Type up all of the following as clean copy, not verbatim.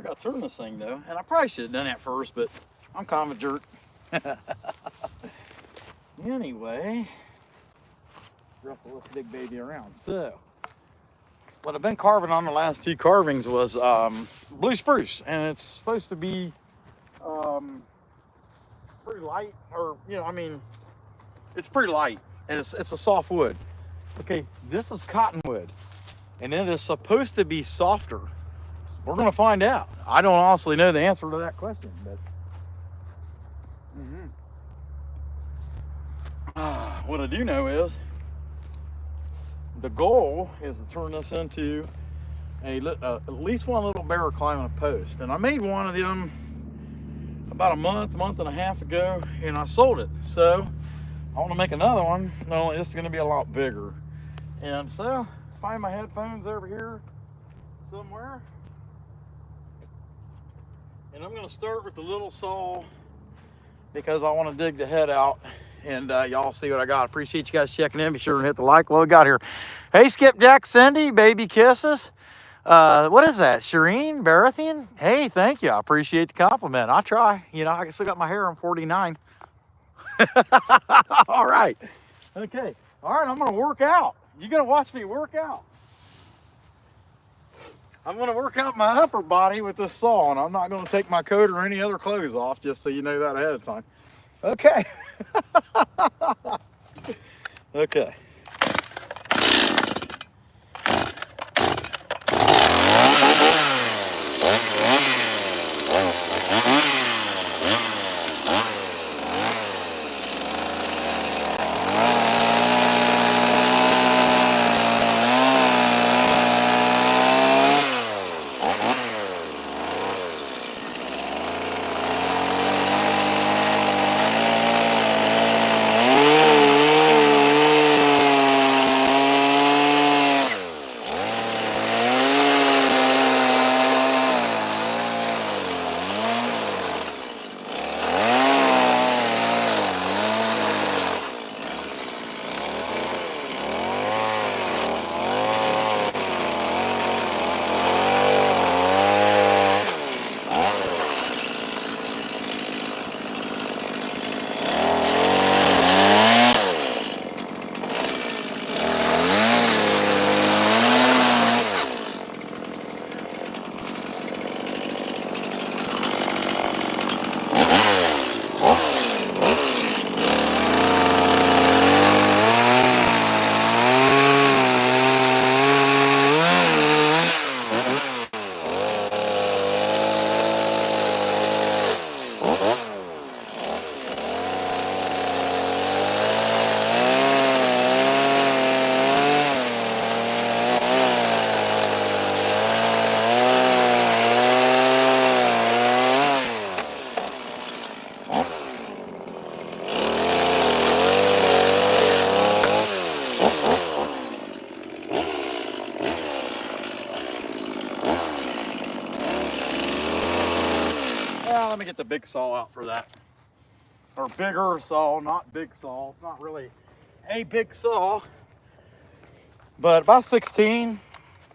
forgot to turn this thing though, and I probably should have done that first, but I'm kind of a jerk. Anyway, ruffle this big baby around. So, what I've been carving on the last two carvings was blue spruce, and it's supposed to be pretty light, or I mean, it's pretty light, and it's a soft wood. Okay, this is cottonwood, and it is supposed to be softer. We're gonna find out. I don't honestly know the answer to that question, but what I do know is the goal is to turn this into at least one little bear climbing a post. And I made one of them about a month and a half ago, and I sold it. So I want to make another one. No, it's going to be a lot bigger. And so find my headphones over here somewhere. And I'm going to start with the little saw because I want to dig the head out. And y'all see what I got. Appreciate you guys checking in. Be sure to hit the like. What we got here? Hey, Skipjack, Cindy, baby kisses. What is that? Shireen, Barathian? Hey, thank you. I appreciate the compliment. I try. I still got my hair. I'm 49. All right. Okay. All right, I'm going to work out. You're going to watch me work out. I'm going to work out my upper body with this saw, and I'm not going to take my coat or any other clothes off, just so you know that ahead of time. Okay. Okay. Let me get the big saw out for that. Or bigger saw, not big saw. It's not really a big saw, but about 16.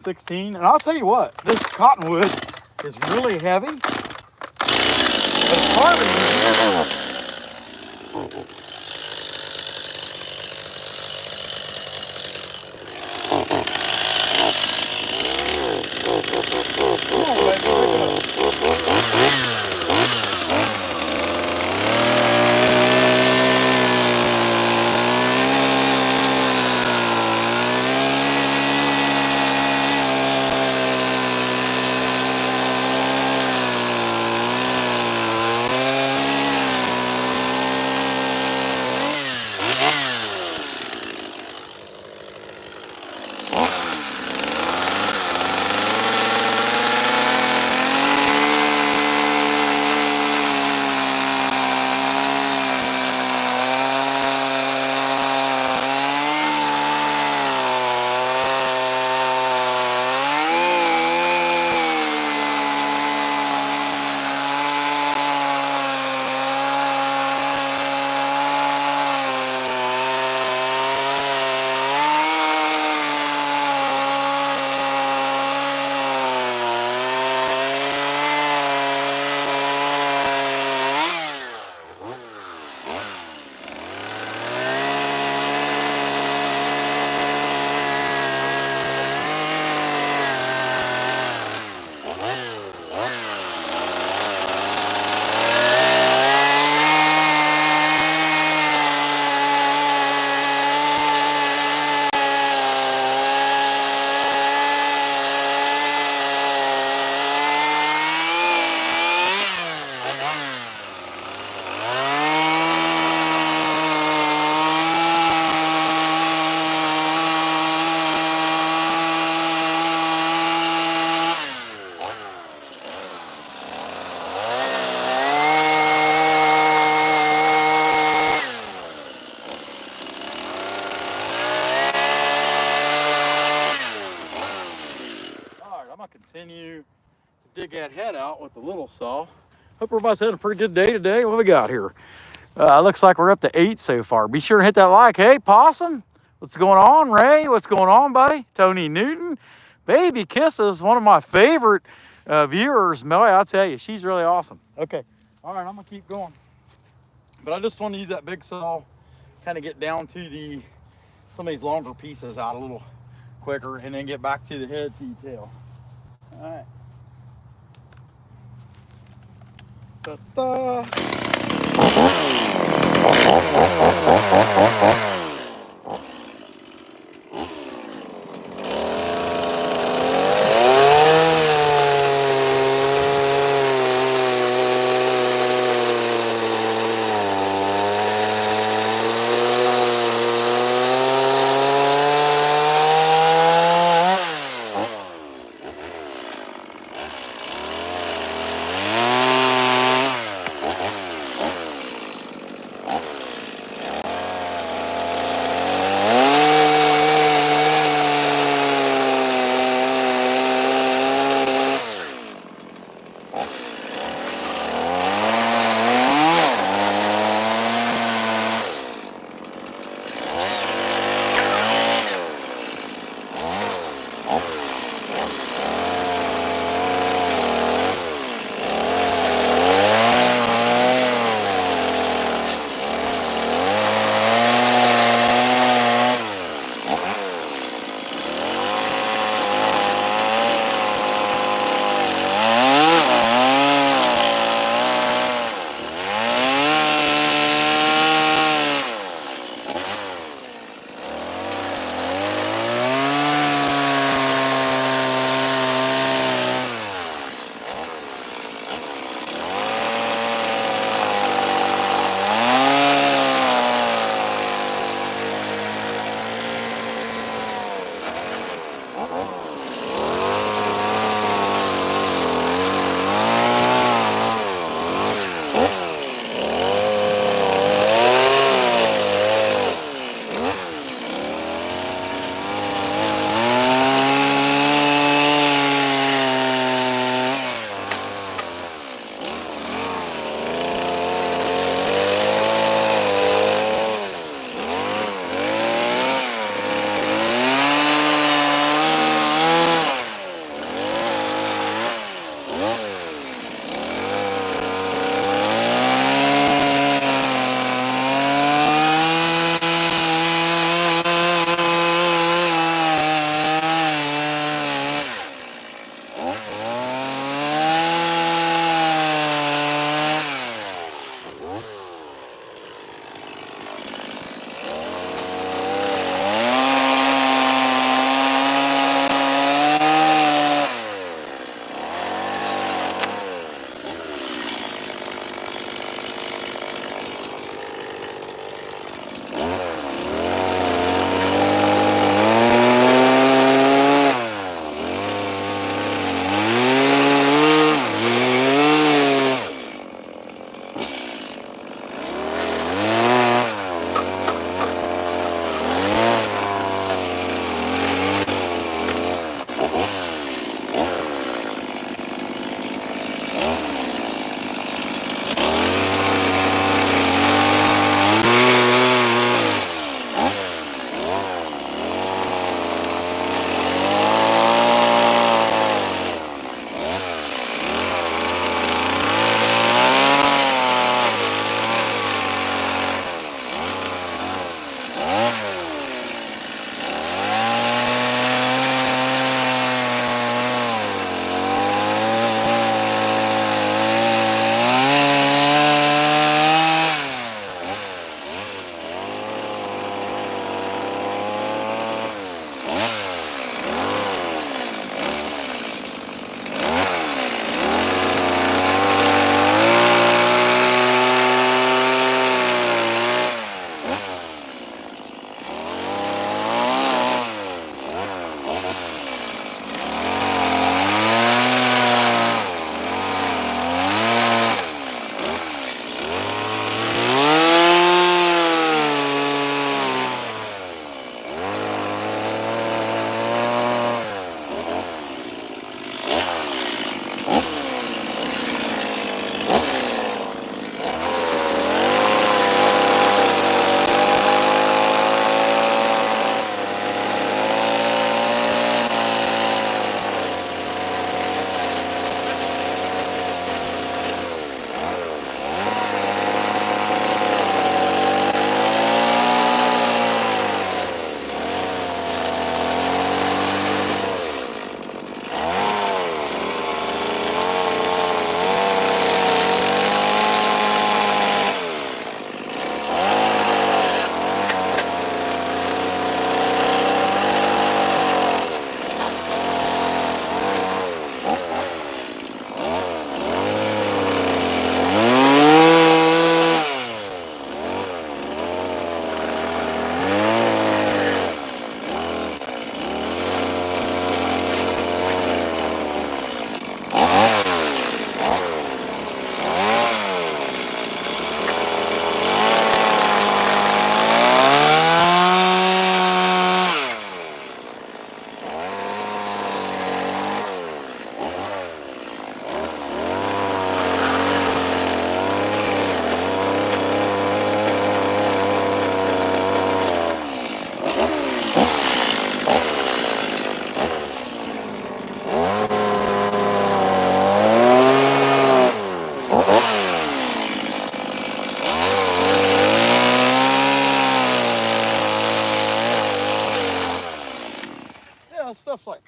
And I'll tell you what, this cottonwood is really heavy. But it's carving. dig that head out with the little saw. Hope everybody's having a pretty good day today. What we got here? Looks like we're up to 8 so far. Be sure to hit that like. Hey, Possum, what's going on? Ray, what's going on, buddy? Tony Newton, Baby Kisses, one of my favorite viewers. Melly, I'll tell you, she's really awesome. Okay, all right, I'm gonna keep going. But I just want to use that big saw, kind of get down to some of these longer pieces out a little quicker, and then get back to the head detail. All right. Ta-da.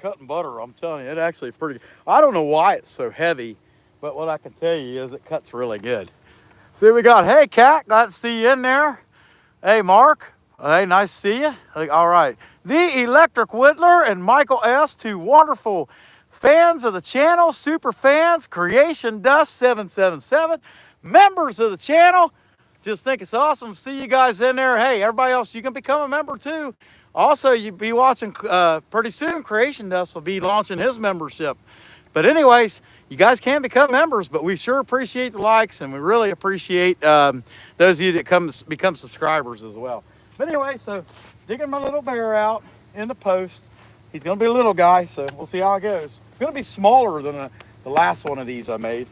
cutting butter. I'm telling you, it actually is pretty. I don't know why it's so heavy, but what I can tell you is it cuts really good. See what we got. Hey, Kat, glad to see you in there. Hey, Mark. Hey, nice to see you. All right. The Electric Whittler and Michael S., two wonderful fans of the channel, super fans, Creation Dust 777, members of the channel. Just think it's awesome to see you guys in there. Hey, everybody else, you can become a member too. Also, you'll be watching pretty soon. Creation Dust will be launching his membership. But anyways, you guys can become members, but we sure appreciate the likes, and we really appreciate those of you that become subscribers as well. But anyway, so digging my little bear out in the post. He's going to be a little guy, so we'll see how it goes. It's going to be smaller than the last one of these I made.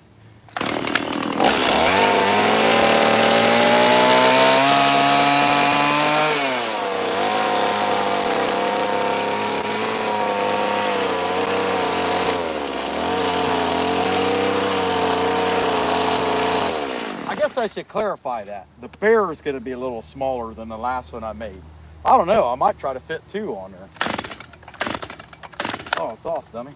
I should clarify that. The bear is going to be a little smaller than the last one I made. I don't know. I might try to fit 2 on there. Oh, it's off, dummy.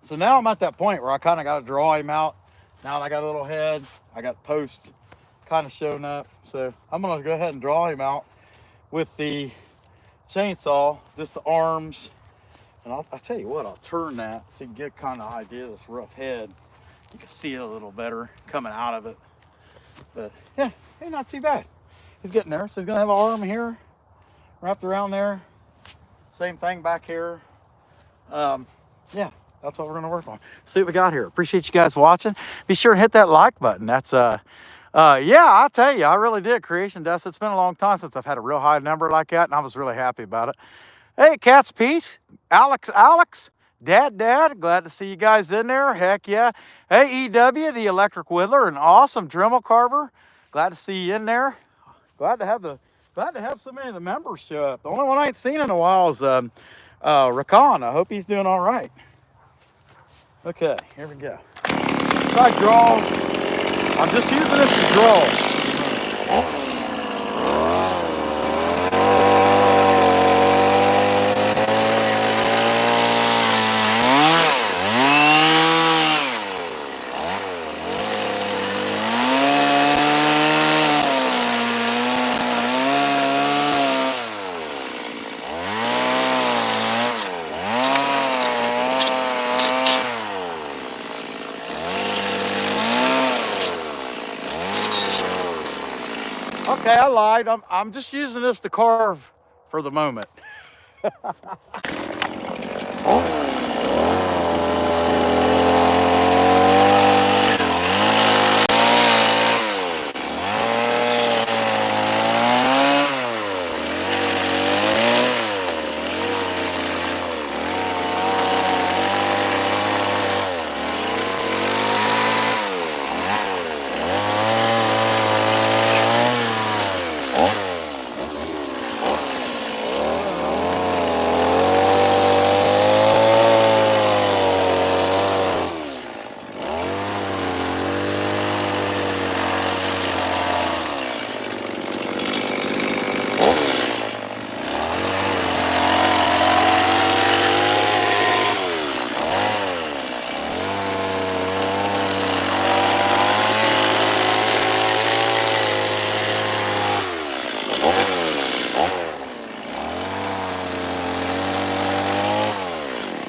So now I'm at that point where I kind of got to draw him out. Now that I got a little head, I got post kind of showing up. So I'm gonna go ahead and draw him out with the chainsaw, just the arms. And I'll tell you what, I'll turn that so you can get kind of idea of this rough head. You can see it a little better coming out of it. But yeah, hey, not too bad. He's getting there. So he's gonna have an arm here, wrapped around there. Same thing back here. Yeah, that's what we're gonna work on. See what we got here. Appreciate you guys watching. Be sure to hit that like button. That's yeah, I'll tell you, I really did. Creation Dust. It's been a long time since I've had a real high number like that, and I was really happy about it. Hey, Cat's Peace, Alex, Dad, glad to see you guys in there. Heck yeah. Hey, EW, the Electric Whittler, an awesome Dremel carver. Glad to see you in there. Glad to have so many of the members show up. The only one I ain't seen in a while is Rakan. I hope he's doing all right. Okay, here we go. Try draw. I'm just using this to draw. Okay, I lied. I'm just using this to carve for the moment.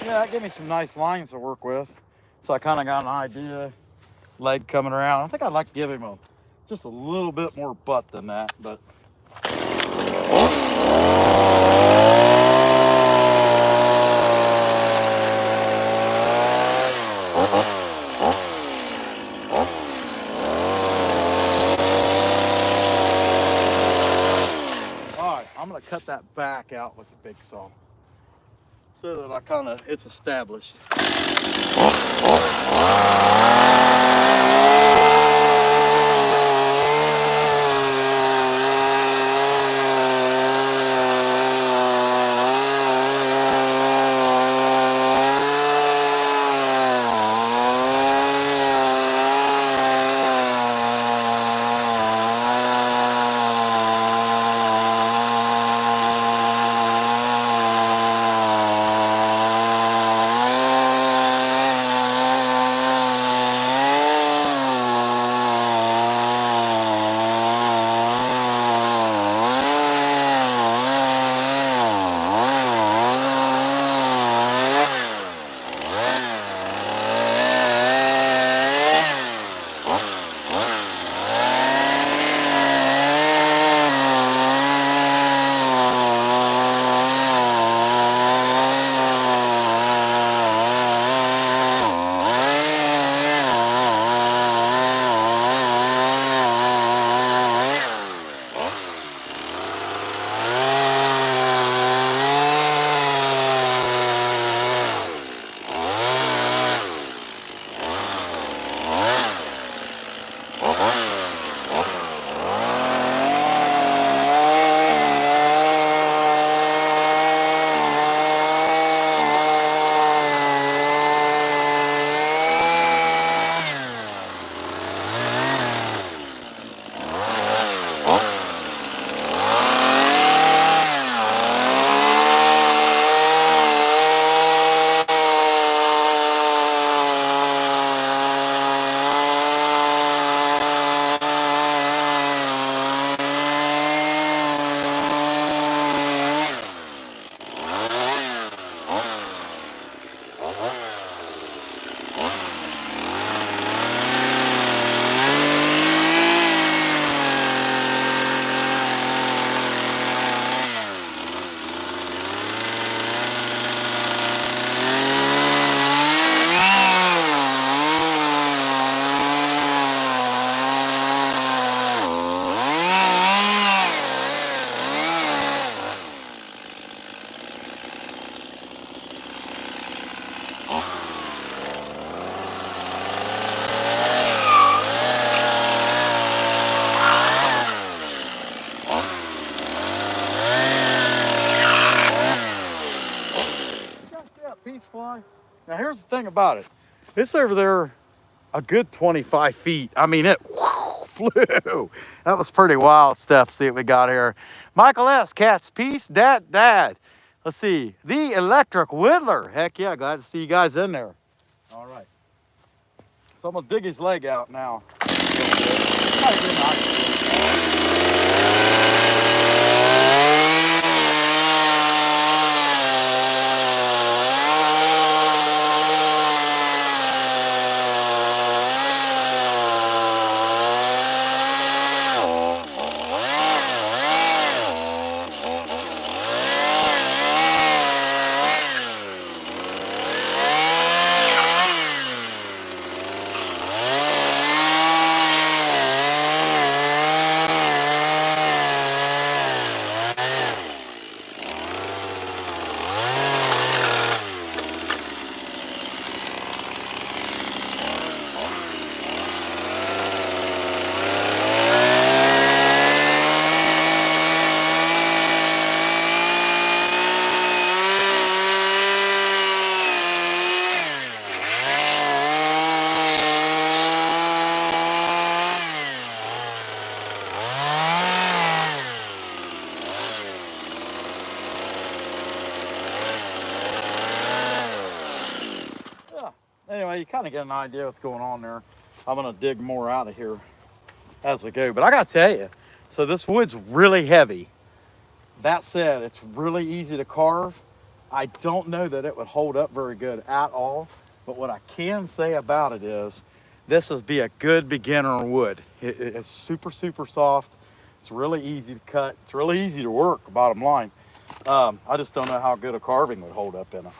That gave me some nice lines to work with. So I kind of got an idea, leg coming around. I think I'd like to give him just a little bit more butt than that, but. All right, I'm gonna cut that back out with the big saw, so that it's established. Now here's the thing about it. It's over there a good 25 feet. I mean, it flew. That was pretty wild stuff. See what we got here. Michael S. Cat's Peace. Dad. Let's see. The Electric Whittler. Heck yeah, glad to see you guys in there. All right. So I'm going to dig his leg out now. Anyway, you kind of get an idea what's going on there. I'm going to dig more out of here as we go. But I got to tell you, so this wood's really heavy. That said, it's really easy to carve. I don't know that it would hold up very good at all. But what I can say about it is this would be a good beginner wood. It's super, super soft. It's really easy to cut. It's really easy to work, bottom line. I just don't know how good a carving would hold up in it.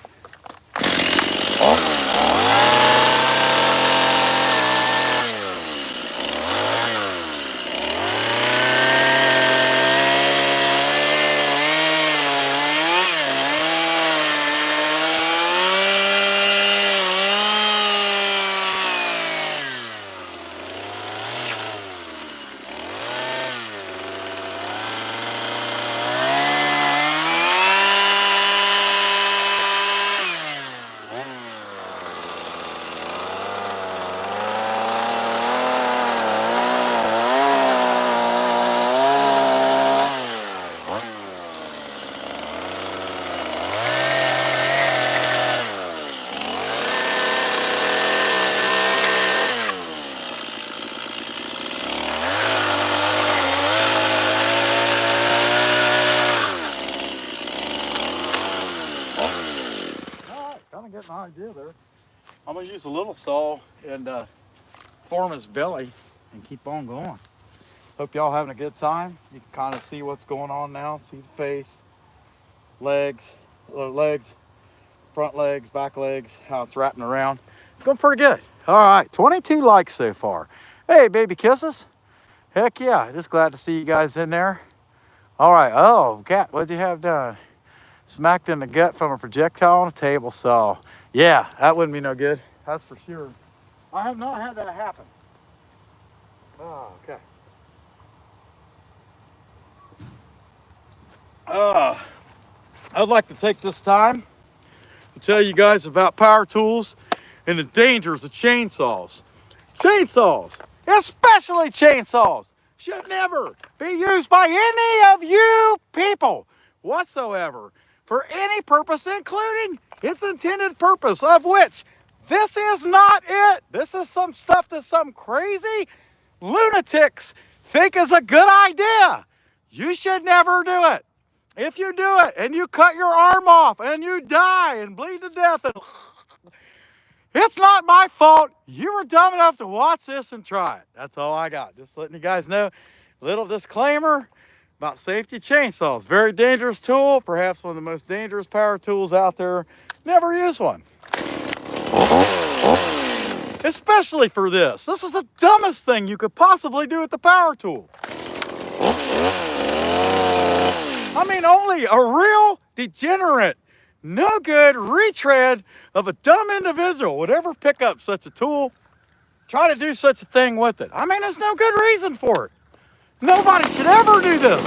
Getting an idea there. I'm going to use a little saw and form his belly and keep on going. Hope y'all having a good time. You can kind of see what's going on now. See the face, legs, front legs, back legs, how it's wrapping around. It's going pretty good. All right, 22 likes so far. Hey, baby kisses. Heck yeah, just glad to see you guys in there. All right, oh, Cat, what'd you have done? Smacked in the gut from a projectile on a table saw. Yeah, that wouldn't be no good. That's for sure. I have not had that happen. Oh, okay. I'd like to take this time to tell you guys about power tools and the dangers of chainsaws. Chainsaws, especially chainsaws, should never be used by any of you people whatsoever for any purpose, including its intended purpose, of which this is not it. This is some stuff that some crazy lunatics think is a good idea. You should never do it. If you do it and you cut your arm off and you die and bleed to death, and it's not my fault. You were dumb enough to watch this and try it. That's all I got. Just letting you guys know. Little disclaimer about safety chainsaws. Very dangerous tool, perhaps one of the most dangerous power tools out there. Never use one. Especially for this. This is the dumbest thing you could possibly do with the power tool. I mean, only a real degenerate, no good retread of a dumb individual would ever pick up such a tool, try to do such a thing with it. I mean, there's no good reason for it. Nobody should ever do this.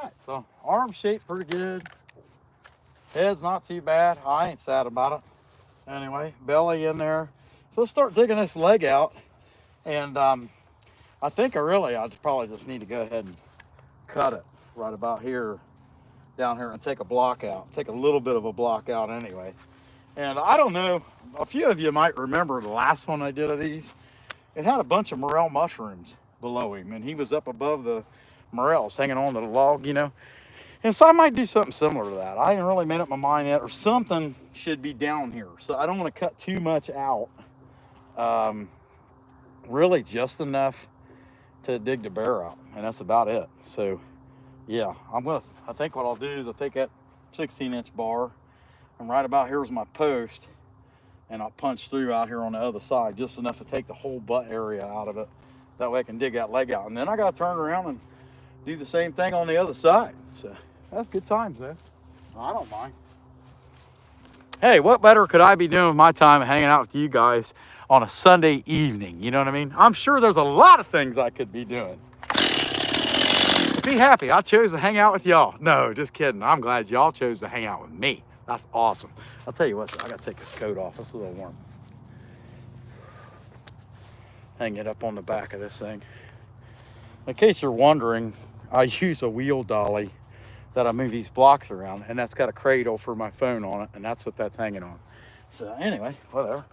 right, so arm shape pretty good. Head's not too bad. I ain't sad about it. Anyway, belly in there. So let's start digging this leg out. And I think I'd probably just need to go ahead and cut it right about here, down here, and take a block out. Take a little bit of a block out anyway. And I don't know, a few of you might remember the last one I did of these. It had a bunch of morel mushrooms below him, and he was up above the morels hanging on to the log, you know. And so I might do something similar to that. I haven't really made up my mind yet, or something should be down here. So I don't want to cut too much out. Really just enough to dig the bear out, and that's about it. So yeah, I think what I'll do is I'll take that 16-inch bar, and right about here is my post, and I'll punch through out here on the other side, just enough to take the whole butt area out of it. That way I can dig that leg out. And then I got to turn around and do the same thing on the other side. So that's good times, though. I don't mind. Hey, what better could I be doing with my time hanging out with you guys on a Sunday evening? You know what I mean? I'm sure there's a lot of things I could be doing. Be happy. I chose to hang out with y'all. No, just kidding. I'm glad y'all chose to hang out with me. That's awesome. I'll tell you what, I got to take this coat off. It's a little warm. Hang it up on the back of this thing. In case you're wondering, I use a wheel dolly that I move these blocks around, and that's got a cradle for my phone on it, and that's what that's hanging on. So anyway, whatever.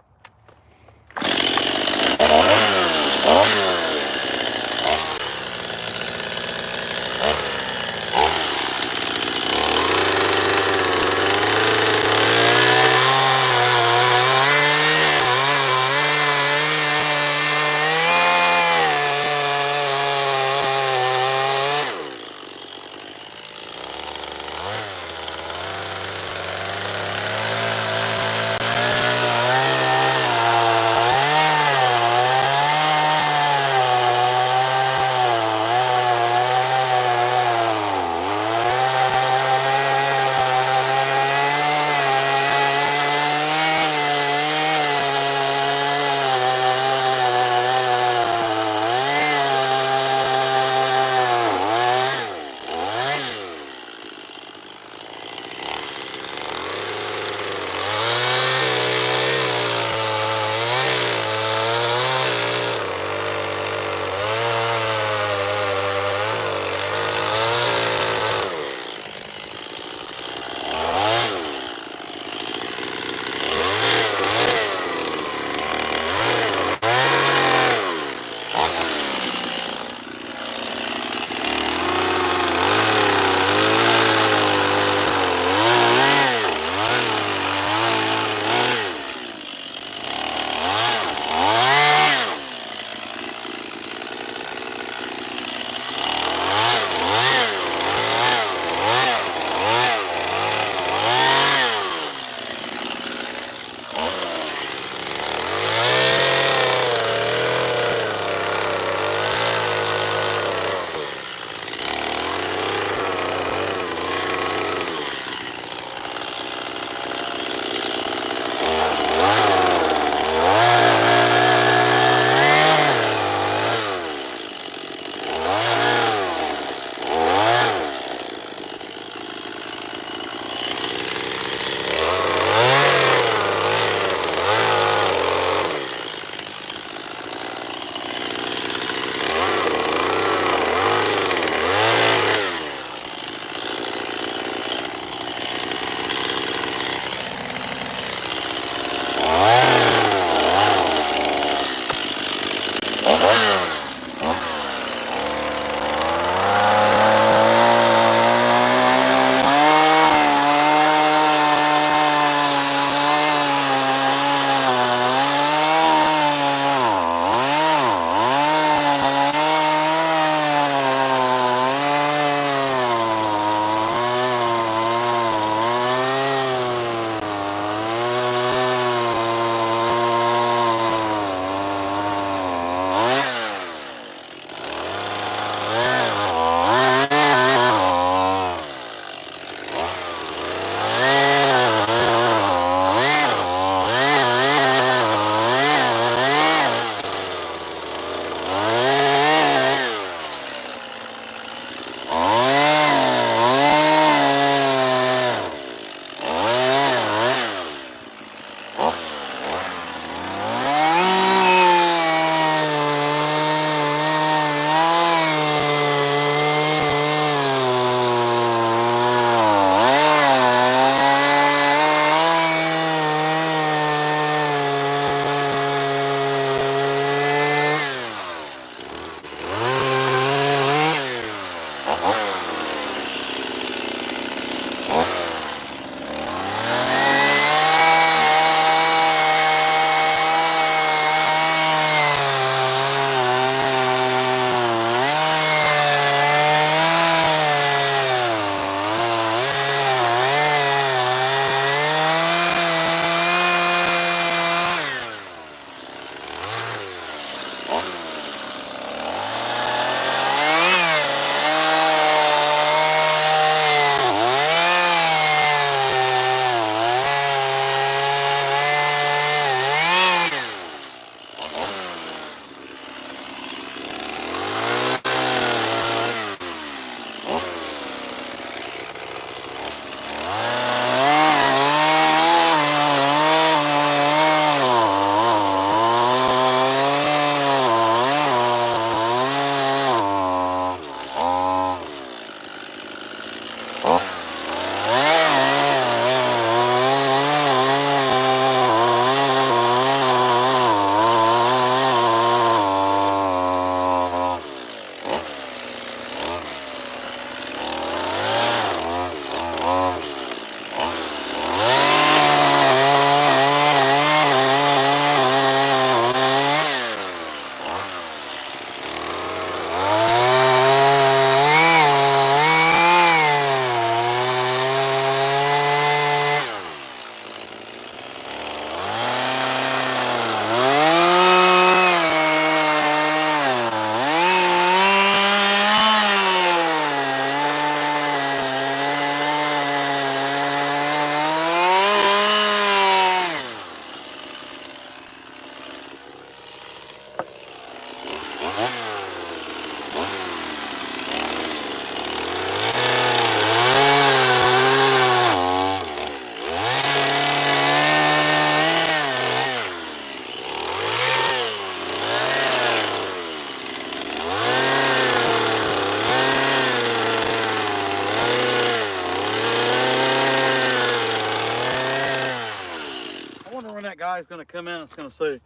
AI is going to come in and it's going to say,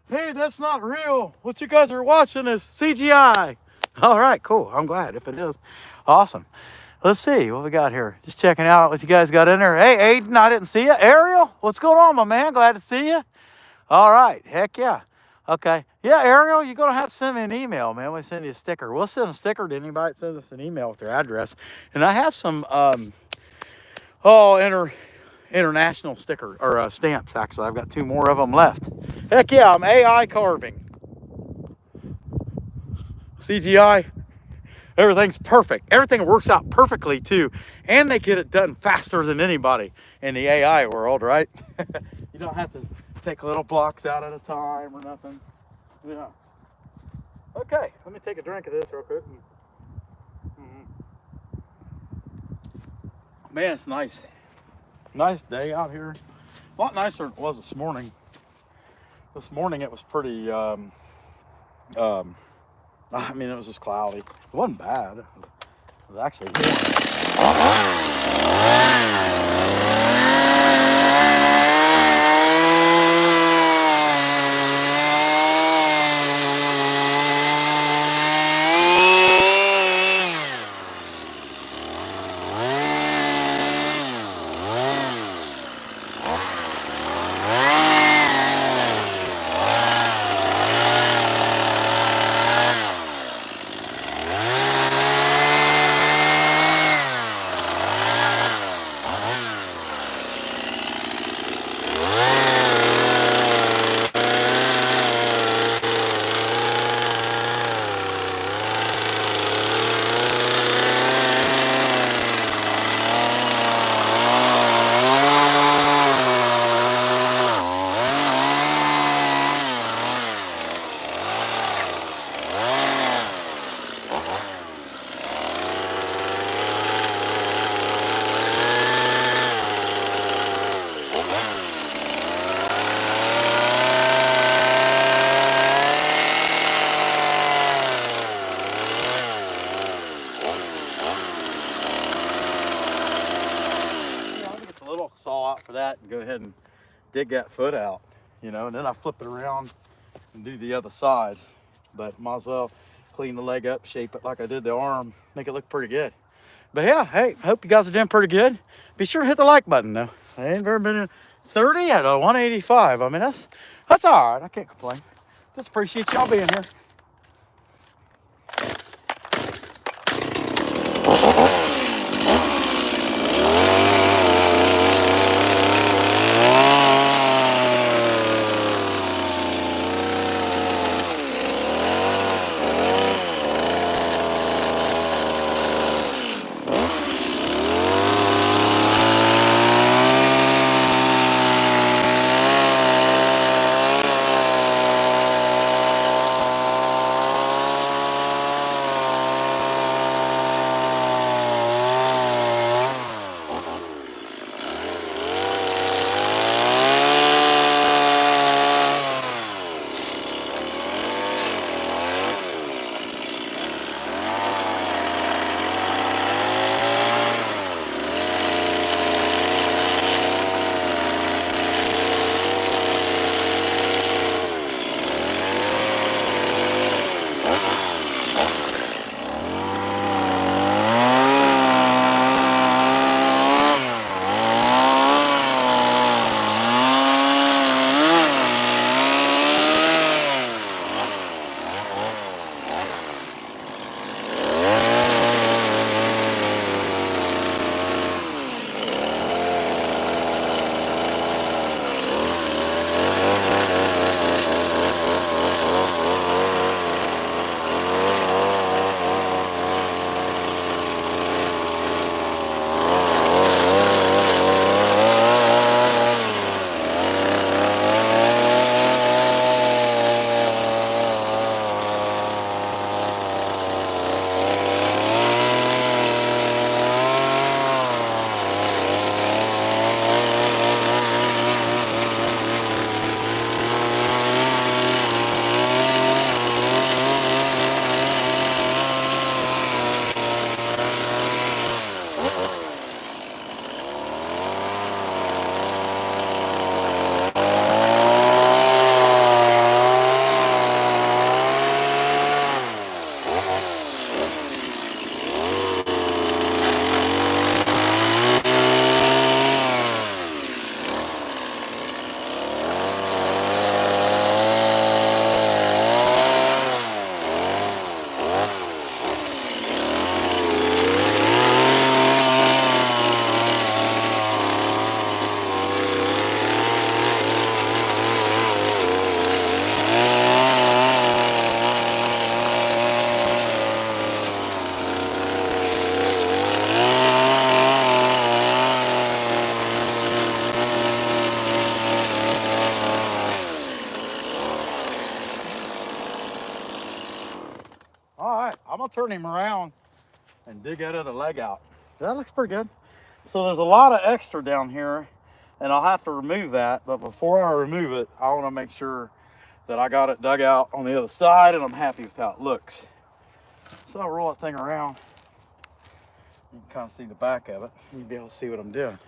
hey, that's not real. What you guys are watching is CGI. All right, cool. I'm glad if it is. Awesome. Let's see what we got here. Just checking out what you guys got in there. Hey, Aiden, I didn't see you. Ariel, what's going on, my man? Glad to see you. All right. Heck yeah. Okay. Yeah, Ariel, you're going to have to send me an email, man. We'll send you a sticker. We'll send a sticker to anybody that sends us an email with their address. And I have some, international sticker or stamps, actually. I've got 2 more of them left. Heck yeah, I'm AI carving. CGI. Everything's perfect. Everything works out perfectly too. And they get it done faster than anybody in the AI world, right? You don't have to take little blocks out at a time or nothing. Yeah. Okay, let me take a drink of this real quick. Man, it's nice. Nice day out here. A lot nicer than it was this morning. This morning it was pretty, I mean, it was just cloudy. It wasn't bad. It was actually saw out for that and go ahead and dig that foot out, you know, and then I flip it around and do the other side. But might as well clean the leg up, shape it like I did the arm, make it look pretty good. But yeah, hey, I hope you guys are doing pretty good. Be sure to hit the like button though. I ain't ever been in 30 at a 185. I mean, that's all right. I can't complain. Just appreciate y'all being here. turn him around and dig that other leg out. That looks pretty good. So there's a lot of extra down here, and I'll have to remove that. But before I remove it, I want to make sure that I got it dug out on the other side and I'm happy with how it looks. So I'll roll that thing around. You can kind of see the back of it. You'll be able to see what I'm doing.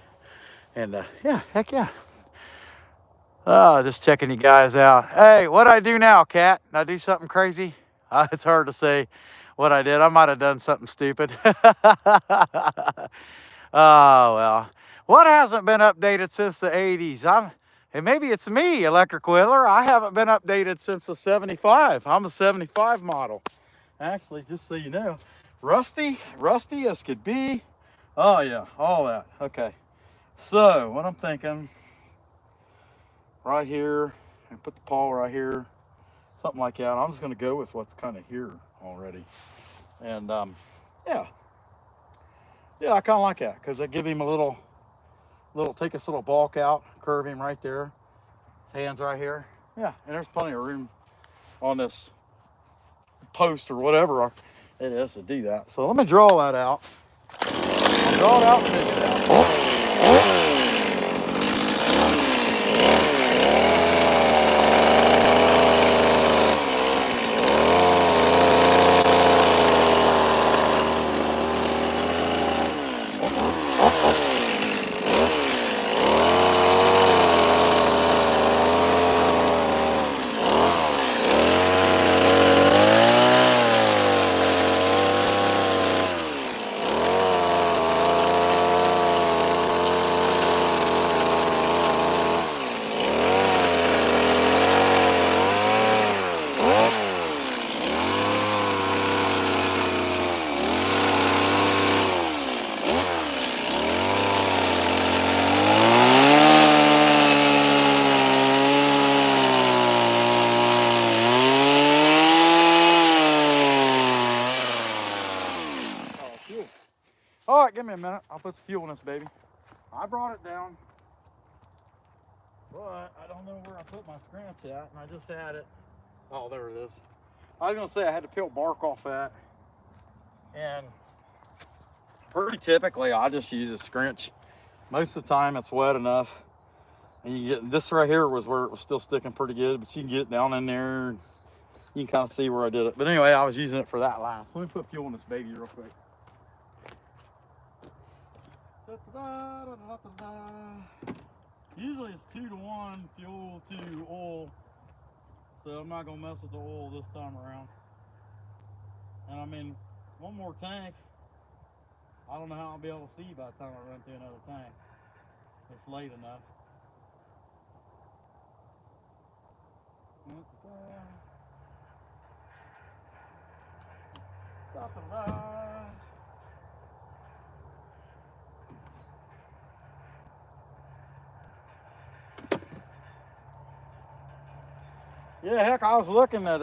And yeah, heck yeah. Just checking you guys out. Hey, what'd I do now, Cat? Did I do something crazy? It's hard to say what I did. I might have done something stupid. Oh, well. What hasn't been updated since the 80s? And maybe it's me, Electric Wheeler. I haven't been updated since the 75. I'm a 75 model. Actually, just so you know, rusty as could be. Oh yeah, all that. Okay. So what I'm thinking, right here, and put the pawl right here, something like that. I'm just gonna go with what's kind of here already. And yeah, I kind of like that because I give him a little, take this little bulk out, curve him right there. His hands right here. Yeah, and there's plenty of room on this post or whatever it is to do that. So let me draw that out. I'll draw it out and dig it out. All right, give me a minute. I'll put the fuel in this baby. I brought it down, but I don't know where I put my scratch at, and I just had it. Oh, there it is. I was gonna say I had to peel bark off that, and pretty typically I just use a scratch. Most of the time it's wet enough, and you get this right here was where it was still sticking pretty good, but you can get it down in there. And you can kind of see where I did it. But anyway, I was using it for that last. Let me put fuel in this baby real quick. Usually it's 2-to-1 fuel to oil, so I'm not gonna mess with the oil this time around. And I mean, one more tank, I don't know how I'll be able to see by the time I run through another tank. It's late enough. Yeah, heck, I was looking at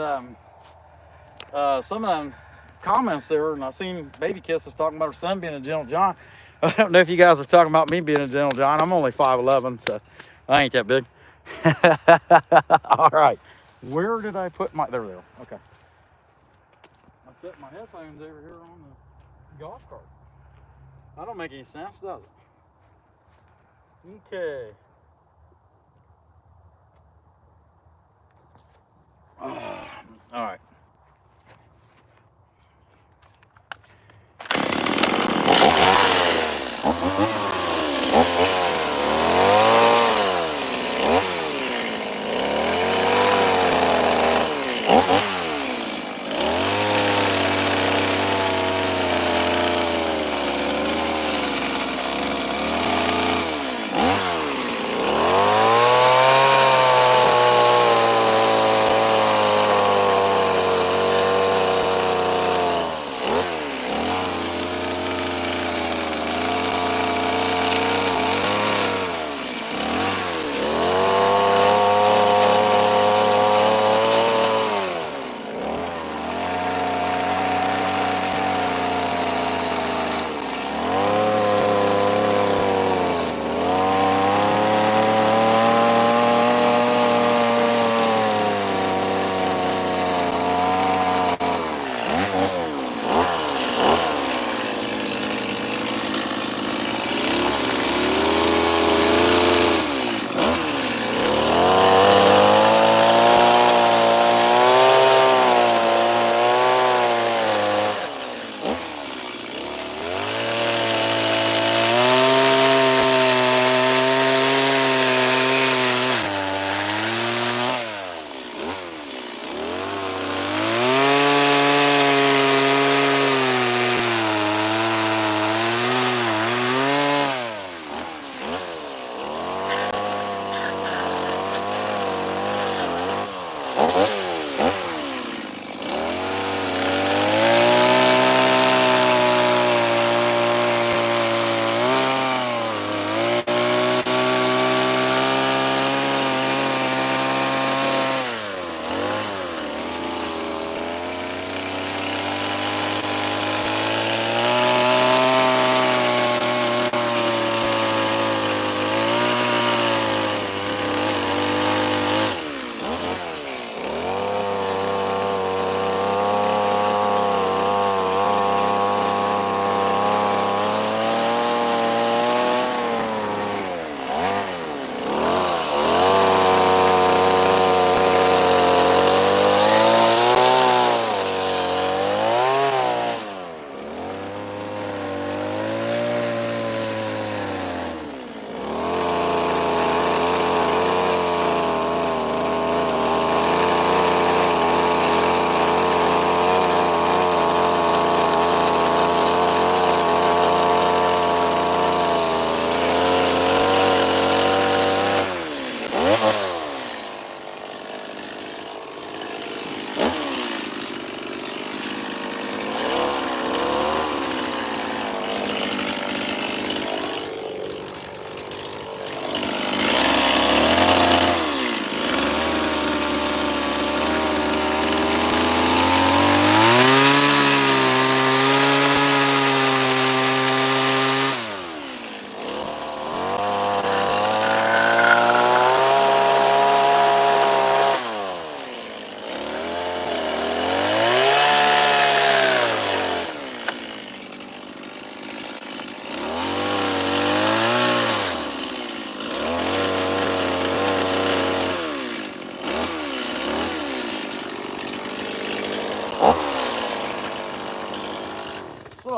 some of them comments there, and I seen Baby Kiss was talking about her son being a Gentle John. I don't know if you guys are talking about me being a Gentle John. I'm only 5'11", so I ain't that big. All right, where did I put my? There we go. Okay. I set my headphones over here on the golf cart. That don't make any sense, does it? Okay. All right.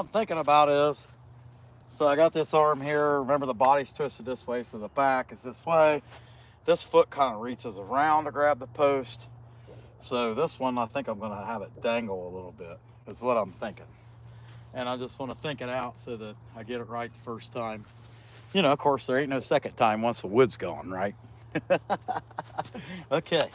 I'm thinking about is, so I got this arm here. Remember, the body's twisted this way, so the back is this way. This foot kind of reaches around to grab the post. So this one, I think I'm going to have it dangle a little bit. Is what I'm thinking. And I just want to think it out so that I get it right the first time. You know, of course, there ain't no second time once the wood's gone, right? Okay.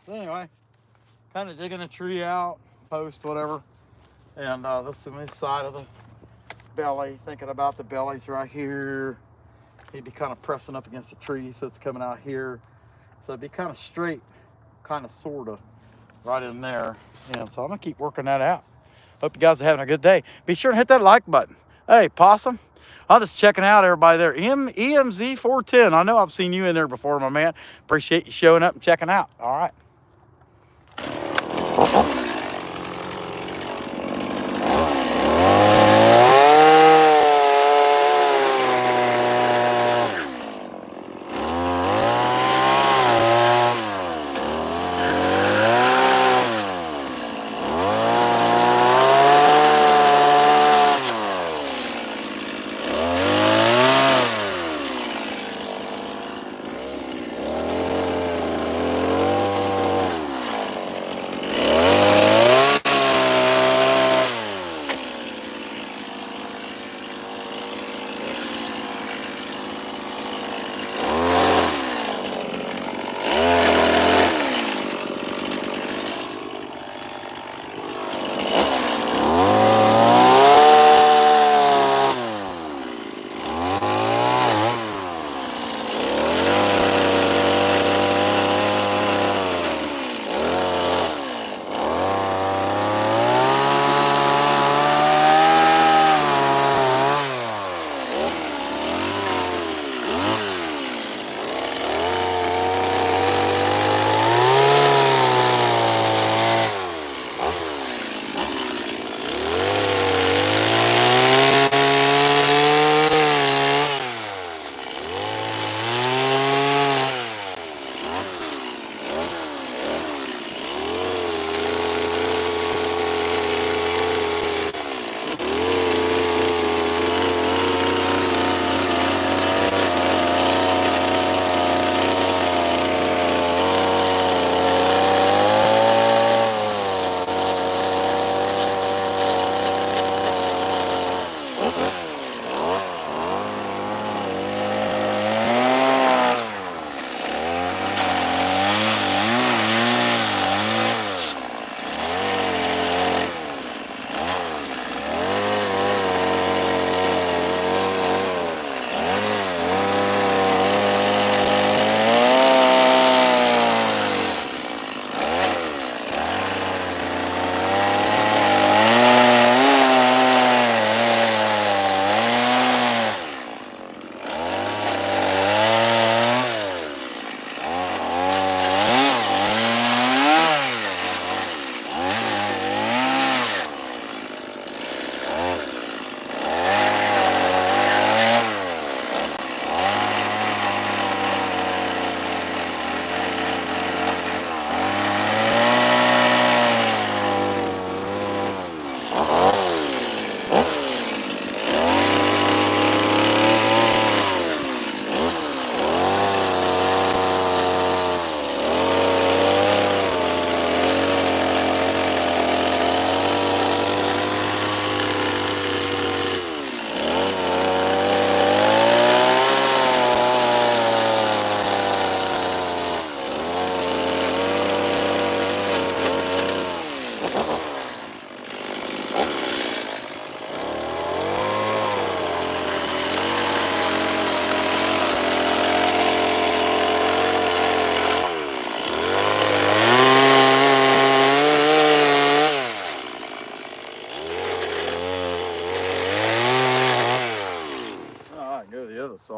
So anyway, kind of digging a tree out, post, whatever. And this is the side of the belly, thinking about the bellies right here. He'd be kind of pressing up against the tree, so it's coming out here. So it'd be kind of straight, kind of, sort of, right in there. And so I'm gonna keep working that out. Hope you guys are having a good day. Be sure to hit that like button. Hey, Possum, I'm just checking out everybody there. EMZ410. I know I've seen you in there before, my man. Appreciate you showing up and checking out. All right.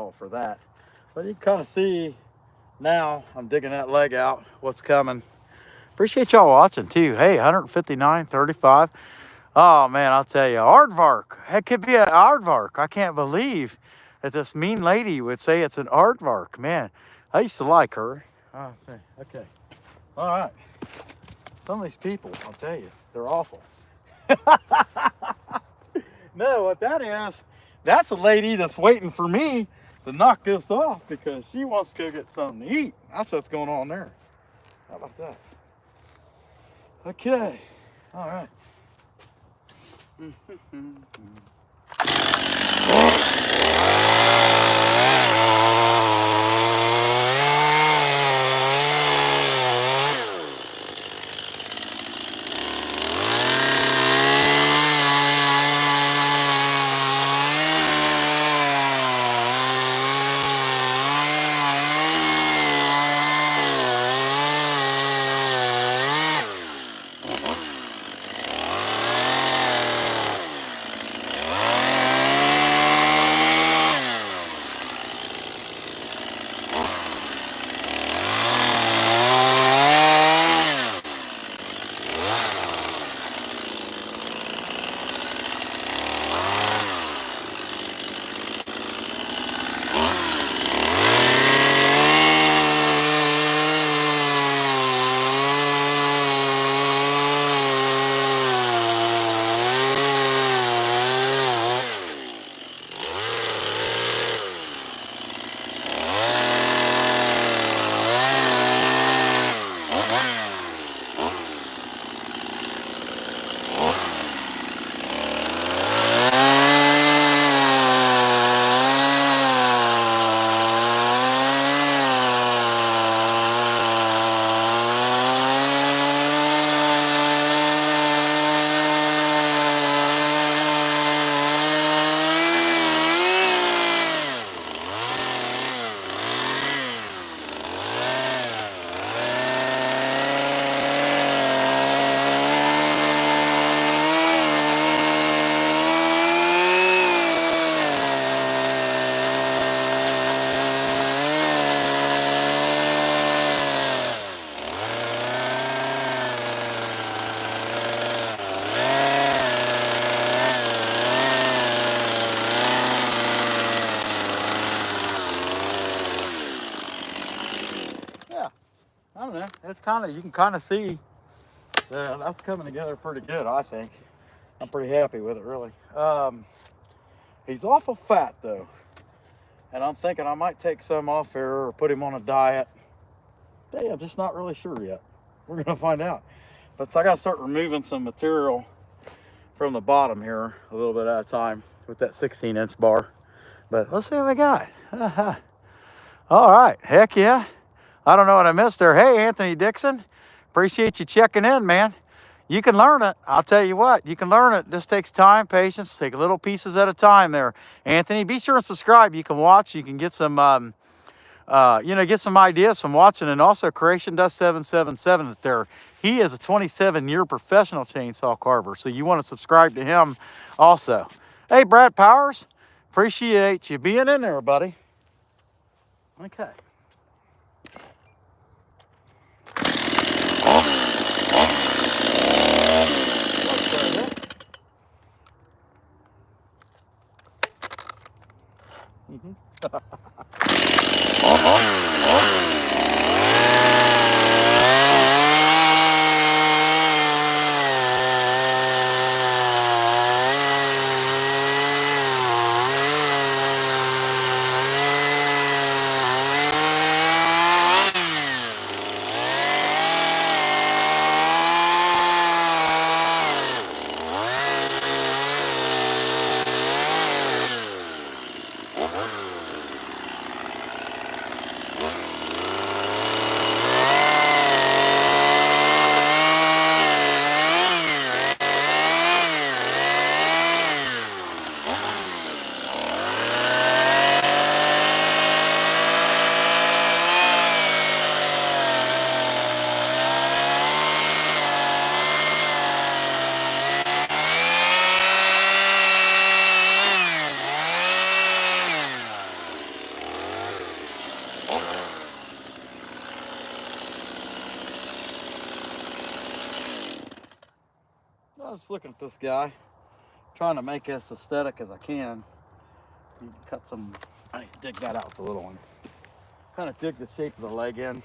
y'all for that. But you can kind of see now I'm digging that leg out, what's coming. Appreciate y'all watching too. Hey, 159.35. Oh man, I'll tell you, aardvark. It could be an aardvark. I can't believe that this mean lady would say it's an aardvark. Man, I used to like her. Oh, okay. All right. Some of these people, I'll tell you, they're awful. No, what that is, that's a lady that's waiting for me to knock this off because she wants to go get something to eat. That's what's going on there. How about that? Okay. All right. Yeah, I don't know. It's kind of, you can kind of see that's coming together pretty good, I think. I'm pretty happy with it, really. He's awful fat, though. And I'm thinking I might take some off here or put him on a diet. Hey, I'm just not really sure yet. We're going to find out. But so I got to start removing some material from the bottom here a little bit at a time with that 16-inch bar. But let's see what we got. All right. Heck yeah. I don't know what I missed there. Hey, Anthony Dixon. Appreciate you checking in, man. You can learn it. I'll tell you what, you can learn it. This takes time, patience. Take little pieces at a time there. Anthony, be sure and subscribe. You can watch. You can get some, get some ideas from watching. And also, Creation Dust 777 there. He is a 27-year professional chainsaw carver. So you want to subscribe to him also. Hey, Brad Powers. Appreciate you being in there, buddy. Okay. I was looking at this guy, trying to make it as aesthetic as I can. You can cut some, I need to dig that out, the little one. Kind of dig the shape of the leg in.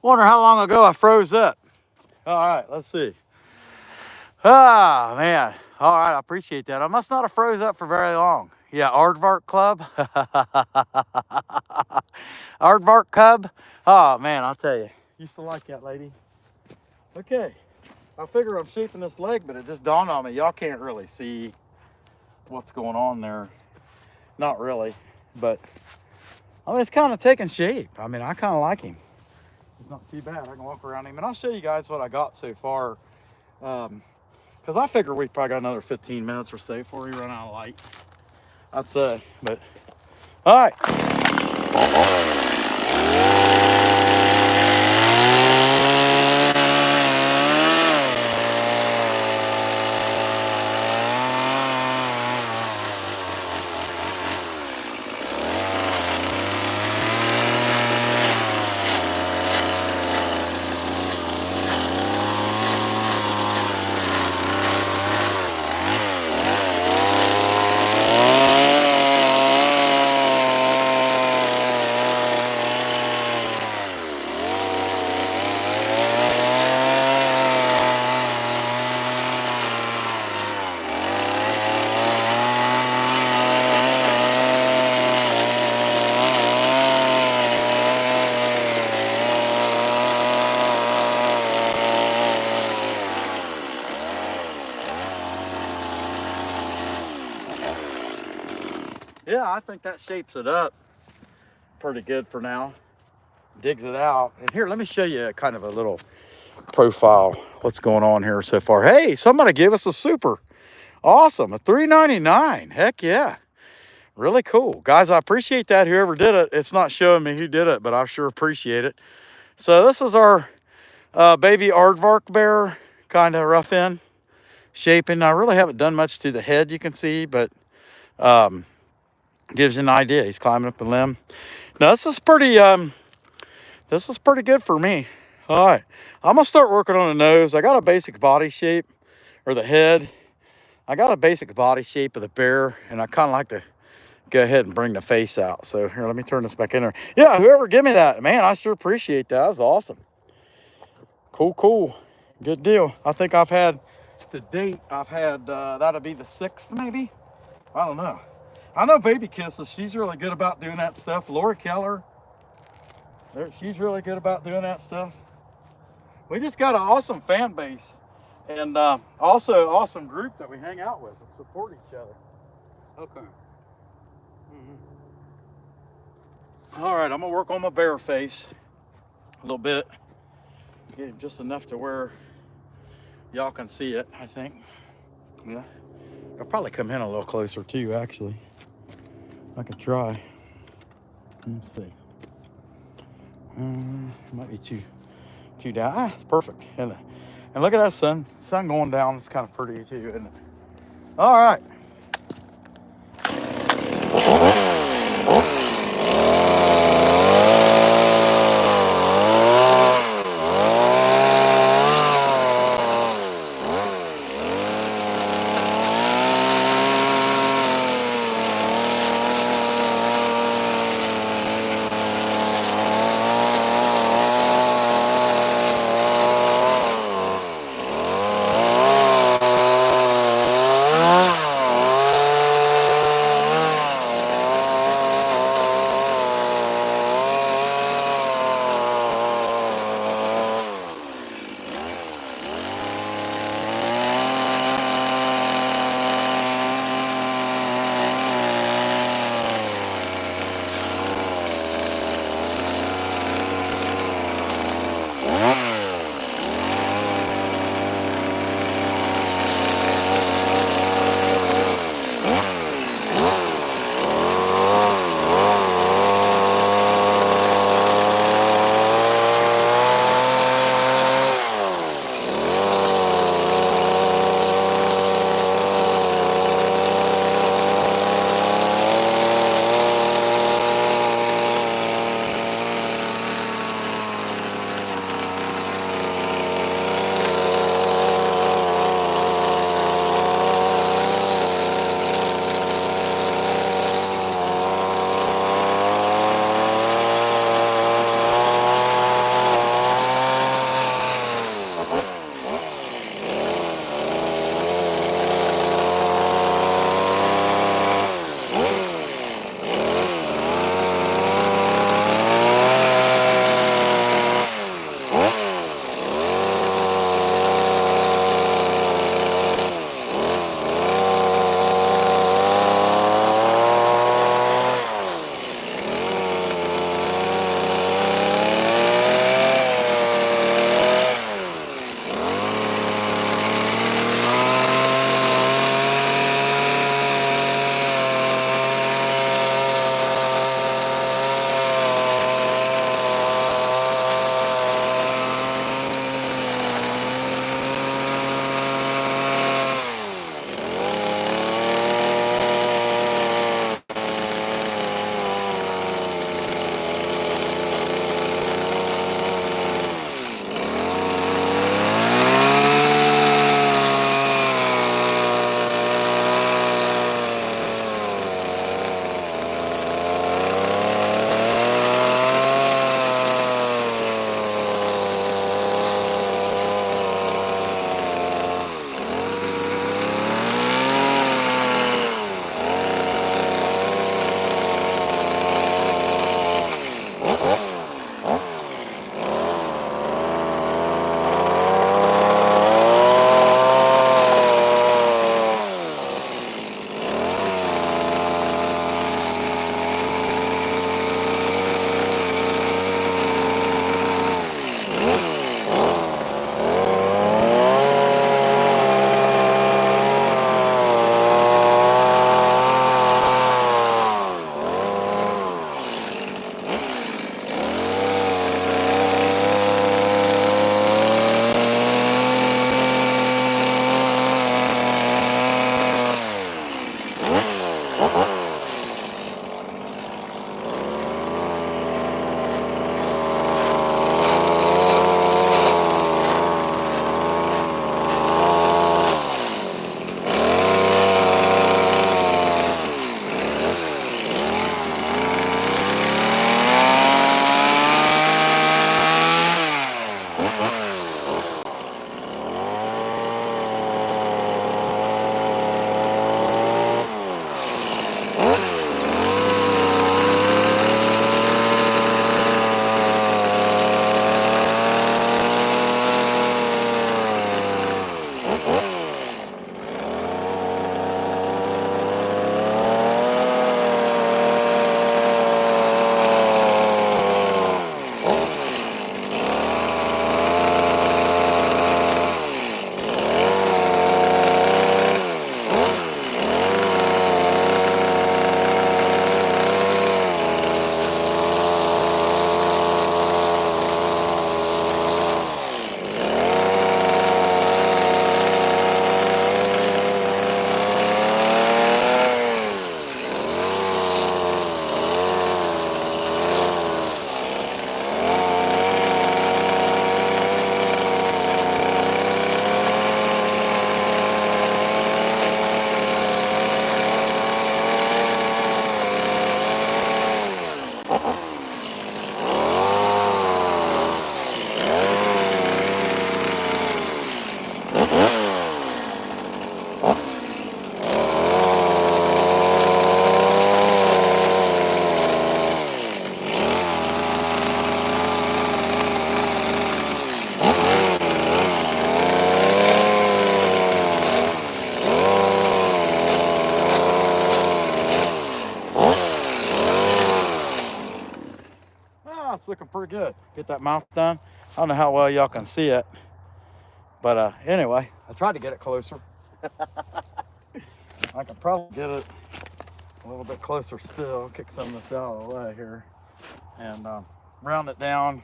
Wonder how long ago I froze up. All right, let's see. Ah, man. All right, I appreciate that. I must not have froze up for very long. Yeah, Aardvark Club. Aardvark Cub. Oh, man, I'll tell you. Used to like that lady. Okay. I figure I'm shaping this leg, but it just dawned on me. Y'all can't really see what's going on there. Not really, but I mean, it's kind of taking shape. I mean, I kind of like him. It's not too bad. I can walk around him, and I'll show you guys what I got so far. Because I figure we probably got another 15 minutes or so before we run out of light. I'd say, but all right. Yeah, I think that shapes it up pretty good for now. Digs it out. And here, let me show you kind of a little profile. What's going on here so far? Hey, somebody gave us a super. Awesome, a $3.99. Heck yeah. Really cool. Guys, I appreciate that. Whoever did it, it's not showing me who did it, but I sure appreciate it. So this is our baby aardvark bear, kind of rough in shaping. I really haven't done much to the head, you can see, but gives you an idea. He's climbing up a limb. Now this is pretty good for me. All right, I'm gonna start working on the nose. I got a basic body shape, or the head. I got a basic body shape of the bear, and I kind of like to go ahead and bring the face out. So here, let me turn this back in there. Yeah, whoever gave me that, man, I sure appreciate that. That was awesome. Cool. Good deal. I think I've had, to date, that'll be the 6th maybe. I don't know. I know Baby Kisses, she's really good about doing that stuff. Laura Keller, she's really good about doing that stuff. We just got an awesome fan base, and also an awesome group that we hang out with and support each other. Okay. All right, I'm gonna work on my bear face a little bit. Get him just enough to where y'all can see it, I think. Yeah. I'll probably come in a little closer too, actually. I could try. Let's see. Might be too down. Ah, it's perfect. And look at that sun going down. It's kind of pretty too, isn't it? All right. pretty good. Get that mouth done. I don't know how well y'all can see it, but anyway, I tried to get it closer. I can probably get it a little bit closer still. Kick some of this out of the way here and round it down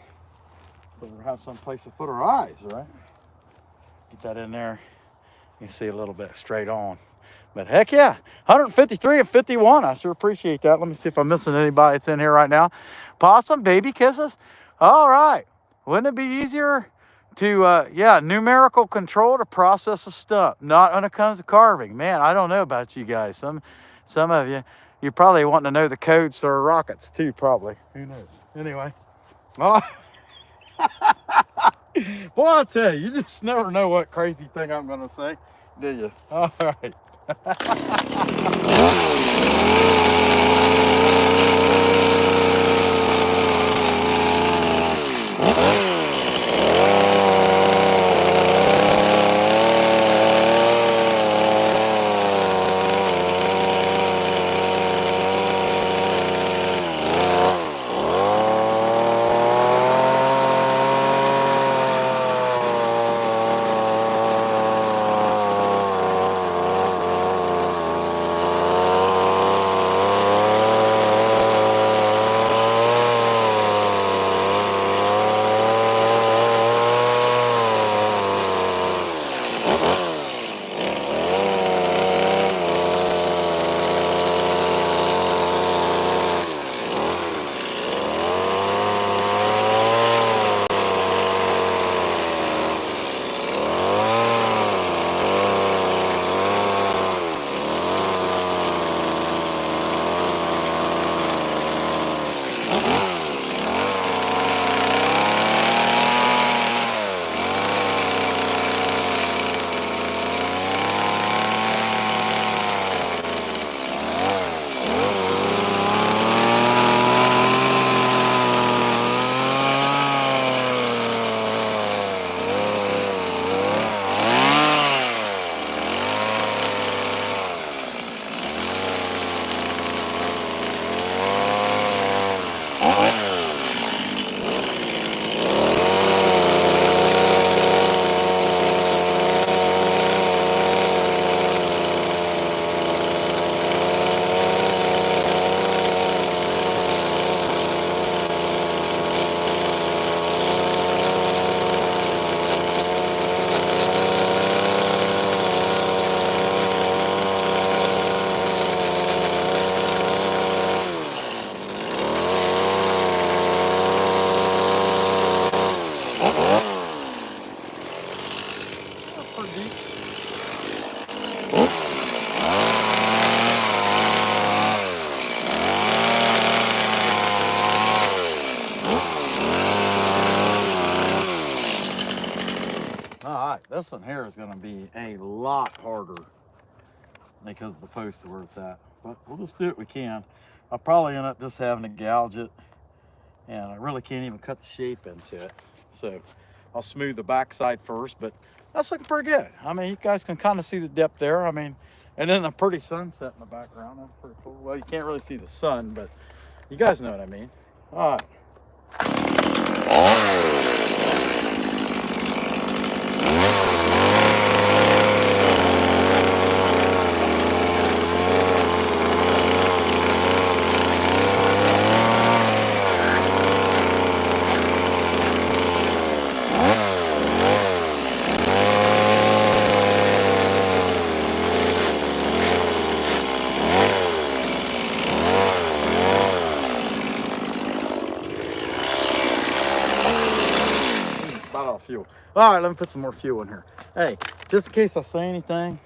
so we'll have some place to put our eyes, right? Get that in there. You can see a little bit straight on. But heck yeah, 153 and 51. I sure appreciate that. Let me see if I'm missing anybody that's in here right now. Possum, baby kisses. All right. Wouldn't it be easier to, numerical control to process a stump, not when it comes to carving? Man, I don't know about you guys. Some of you probably want to know the codes for rockets too, probably. Who knows? Anyway. Oh. Boy, I'll tell you, you just never know what crazy thing I'm going to say, do you? All right. This one here is going to be a lot harder because of the post where it's at. But we'll just do what we can. I'll probably end up just having to gouge it, and I really can't even cut the shape into it. So I'll smooth the backside first, but that's looking pretty good. I mean, you guys can kind of see the depth there. I mean, and then a pretty sunset in the background. That's pretty cool. Well, you can't really see the sun, but you guys know what I mean. All right. Fuel. All right, let me put some more fuel in here. Hey, just in case I say anything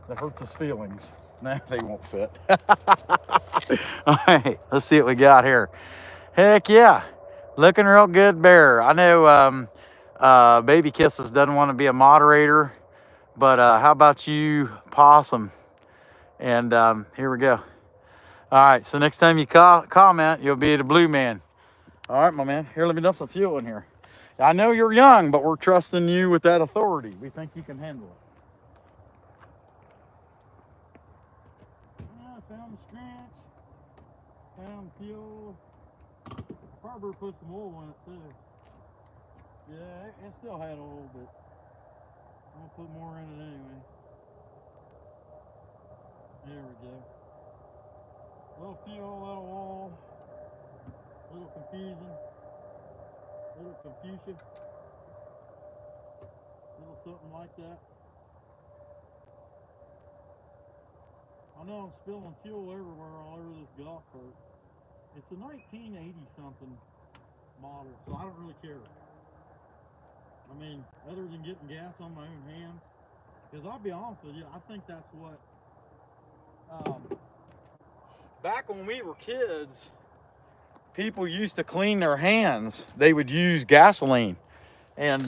that hurts his feelings, nah, they won't fit. All right, let's see what we got here. Heck yeah, looking real good, Bear. I know Baby Kisses doesn't want to be a moderator, but how about you, Possum? And here we go. All right, so next time you comment, you'll be the blue man. All right, my man. Here, let me dump some fuel in here. I know you're young, but we're trusting you with that authority. We think you can handle it. Yeah, I found the scratch. Found fuel. Probably put some oil in it too. Yeah, it still had oil, but I'm gonna put more in it anyway. There we go. Little fuel, little oil, little confusion, little confusion, little something like that. I know I'm spilling fuel everywhere all over this golf cart. It's a 1980 something model, so I don't really care. I mean, other than getting gas on my own hands, because I'll be honest with you, I think that's what, back when we were kids, people used to clean their hands. They would use gasoline, and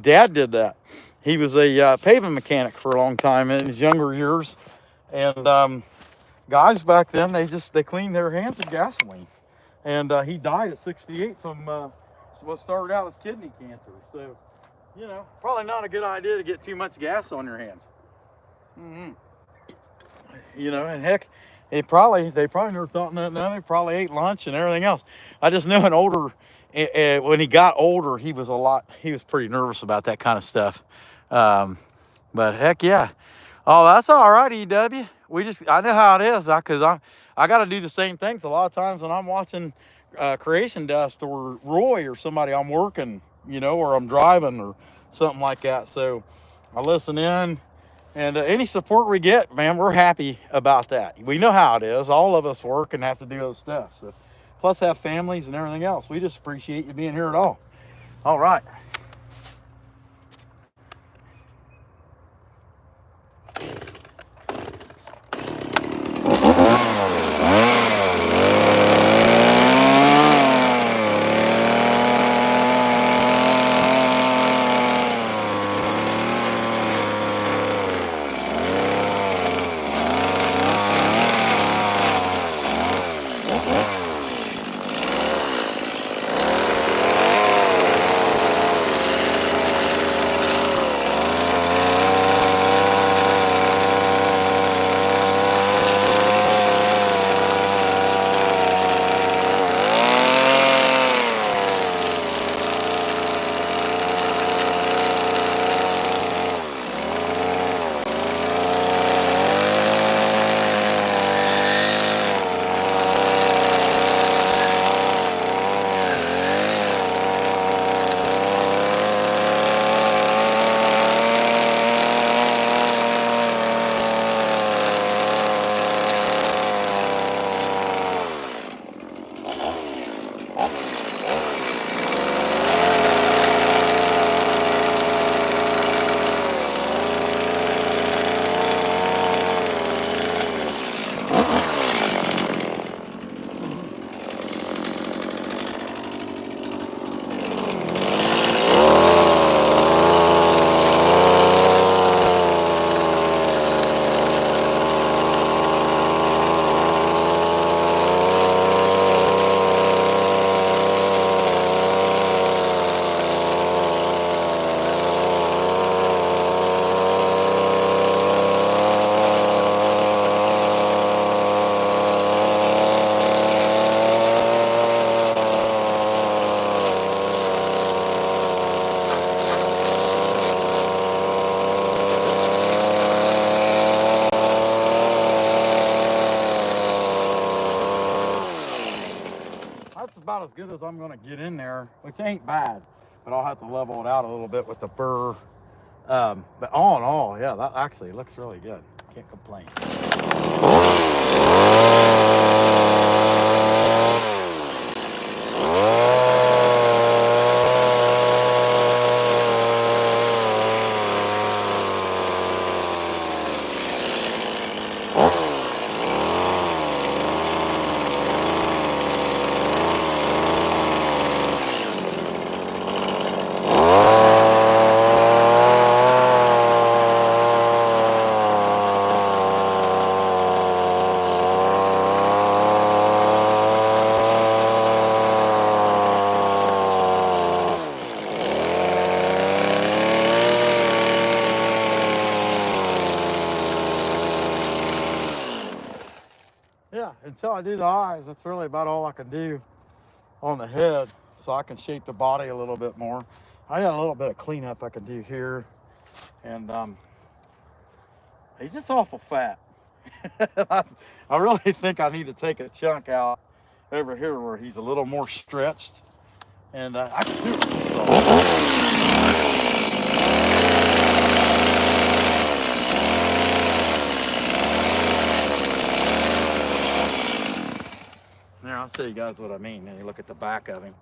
Dad did that. He was a paving mechanic for a long time in his younger years, and guys back then, they cleaned their hands with gasoline, and he died at 68 from what started out as kidney cancer. So, you know, probably not a good idea to get too much gas on your hands. You know, and heck, they probably never thought nothing of it. They probably ate lunch and everything else. I just know when he got older, he was pretty nervous about that kind of stuff. But heck yeah. Oh, that's all right, EW. I know how it is, because I got to do the same things a lot of times when I'm watching Creation Dust or Roy or somebody I'm working, you know, or I'm driving or something like that. So I listen in, and any support we get, man, we're happy about that. We know how it is. All of us work and have to do other stuff. So, plus have families and everything else. We just appreciate you being here at all. All right. That's about as good as I'm going to get in there, which ain't bad, but I'll have to level it out a little bit with the burr. But all in all, yeah, that actually looks really good. Can't complain. Yeah, until I do the eyes, that's really about all I can do. on the head so I can shape the body a little bit more. I got a little bit of cleanup I can do here. And he's just awful fat. I really think I need to take a chunk out over here where he's a little more stretched. And I can do it with this stuff. There, I'll show you guys what I mean. And you look at the back of him.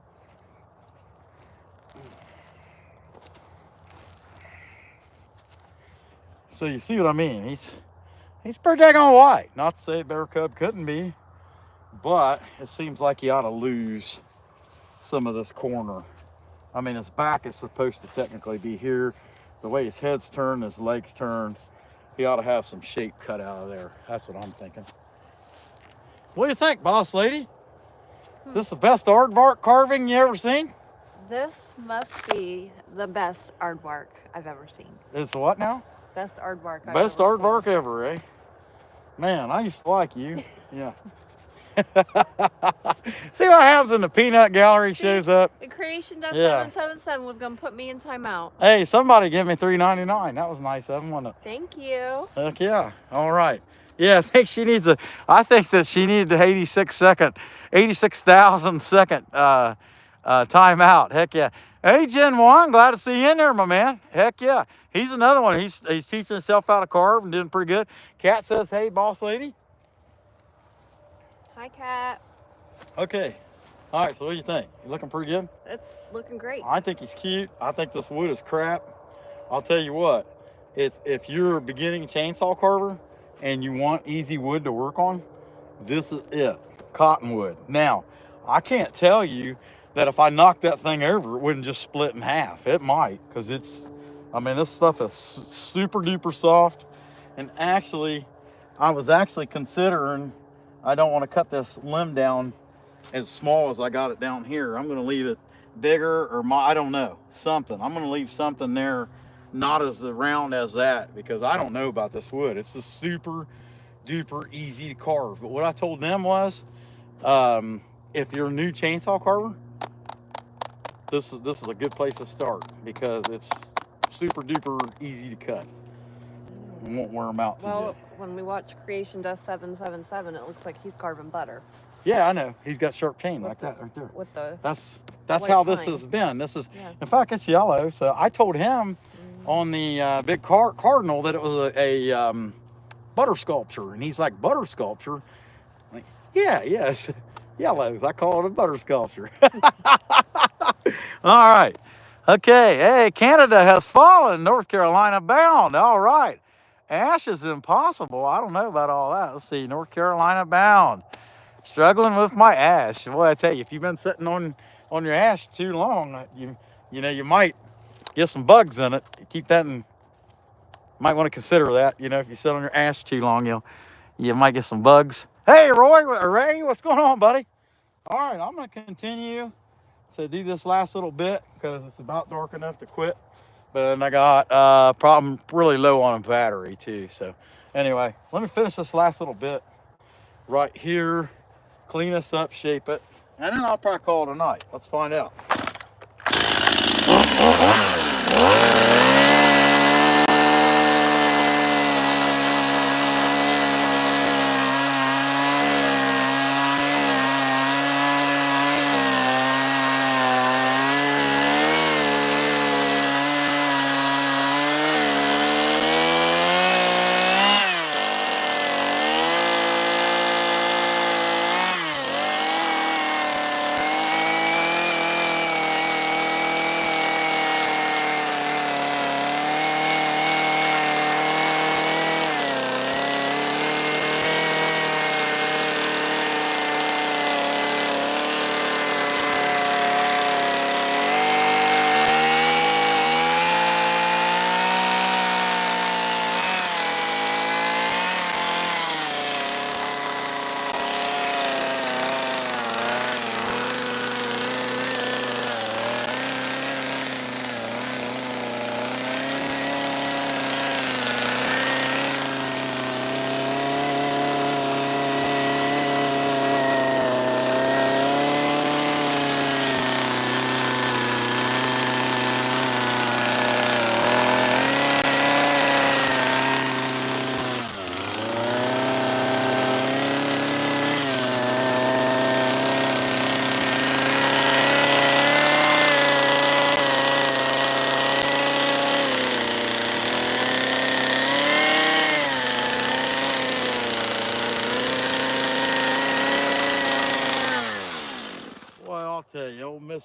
So you see what I mean? He's pretty daggone white. Not to say bear cub couldn't be, but it seems like he ought to lose some of this corner. I mean, his back is supposed to technically be here. The way his head's turned, his legs turned, he ought to have some shape cut out of there. That's what I'm thinking. What do you think, boss lady? Is this the best aardvark carving you ever seen? This must be the best aardvark I've ever seen. It's what now? Best aardvark I've Best ever aardvark seen. ever, eh? Man, I used to like you. Yeah. See what happens when the peanut gallery shows up? The Creation Dust Yeah. 777 was going to put me in timeout. Hey, somebody give me $3.99. That was nice of them, wasn't it? Thank you. Heck yeah. All right. Yeah, I think she needs I think that she needed the 86,000 second timeout. Heck yeah. Hey, Gen 1, glad to see you in there, my man. Heck yeah. He's another one. He's teaching himself how to carve and doing pretty good. Kat says, hey, boss lady. Hi, Kat. Okay. All right, so what do you think? You looking pretty good? It's looking great. I think he's cute. I think this wood is crap. I'll tell you what, if you're a beginning chainsaw carver and you want easy wood to work on, this is it, cottonwood. Now, I can't tell you that if I knocked that thing over, it wouldn't just split in half. It might, because this stuff is super duper soft. And actually, I was actually considering, I don't want to cut this limb down as small as I got it down here. I'm going to leave it bigger, or I don't know, something. I'm going to leave something there, not as round as that, because I don't know about this wood. It's just super duper easy to carve. But what I told them was, if you're a new chainsaw carver, this is a good place to start, because it's super duper easy to cut. You won't wear them out too good. When we watch Creation Dust 777, it looks like he's carving butter. Yeah, I know. He's got sharp cane like that right there. With the That's how this has been. This is, in fact, it's yellow. So I told him on the big cardinal that it was a butter sculpture, and he's like, butter sculpture? Like, yeah, it's yellows. I call it a butter sculpture. All right. Okay. Hey, Canada has fallen. North Carolina bound. All right. Ash is impossible. I don't know about all that. Let's see. North Carolina bound. Struggling with my ash. Boy, I tell you, if you've been sitting on your ash too long, you might get some bugs in it. Keep that in. Might want to consider that. If you sit on your ash too long, you might get some bugs. Hey, Ray, what's going on, buddy? All right, I'm going to continue to do this last little bit because it's about dark enough to quit. But then I got problem really low on a battery too. So anyway, let me finish this last little bit right here. Clean this up, shape it, and then I'll probably call it a night. Let's find out.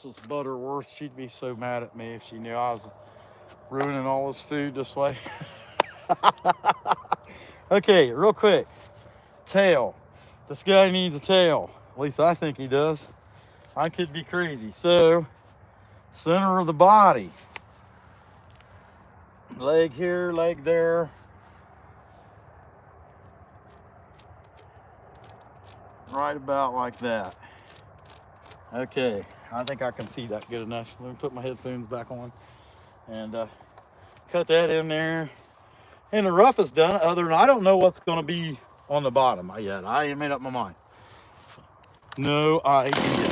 else's Butterworth. She'd be so mad at me if she knew I was ruining all his food this way. Okay, real quick. Tail. This guy needs a tail. At least I think he does. I could be crazy. So, center of the body. Leg here, leg there. Right about like that. Okay, I think I can see that good enough. Let me put my headphones back on and cut that in there. And the rough is done, other than I don't know what's going to be on the bottom yet. I ain't made up my mind. No idea.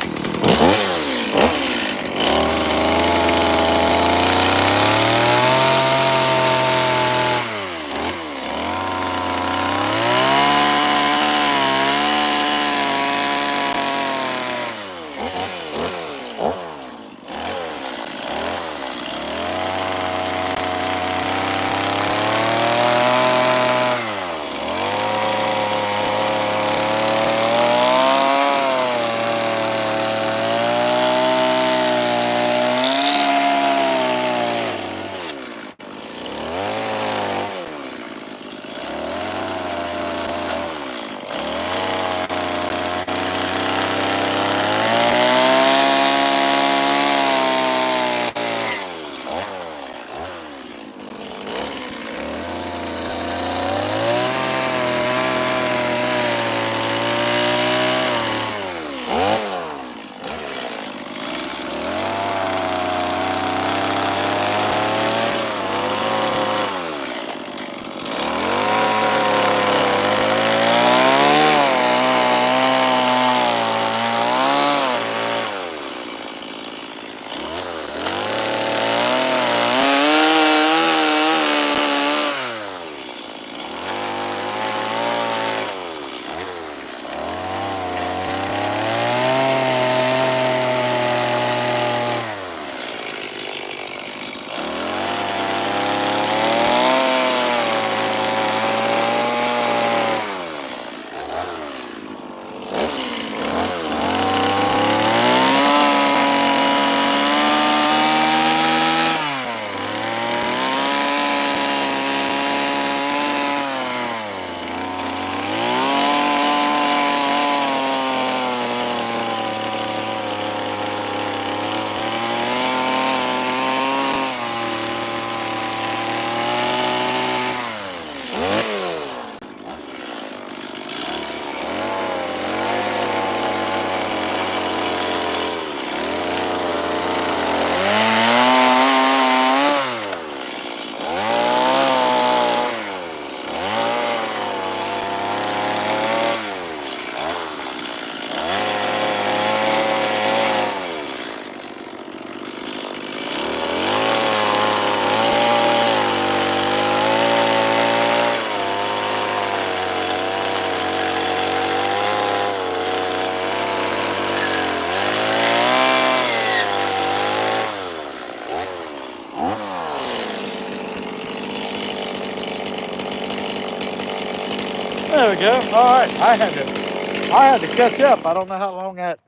There we go. All right, I had to catch up. I don't know how long that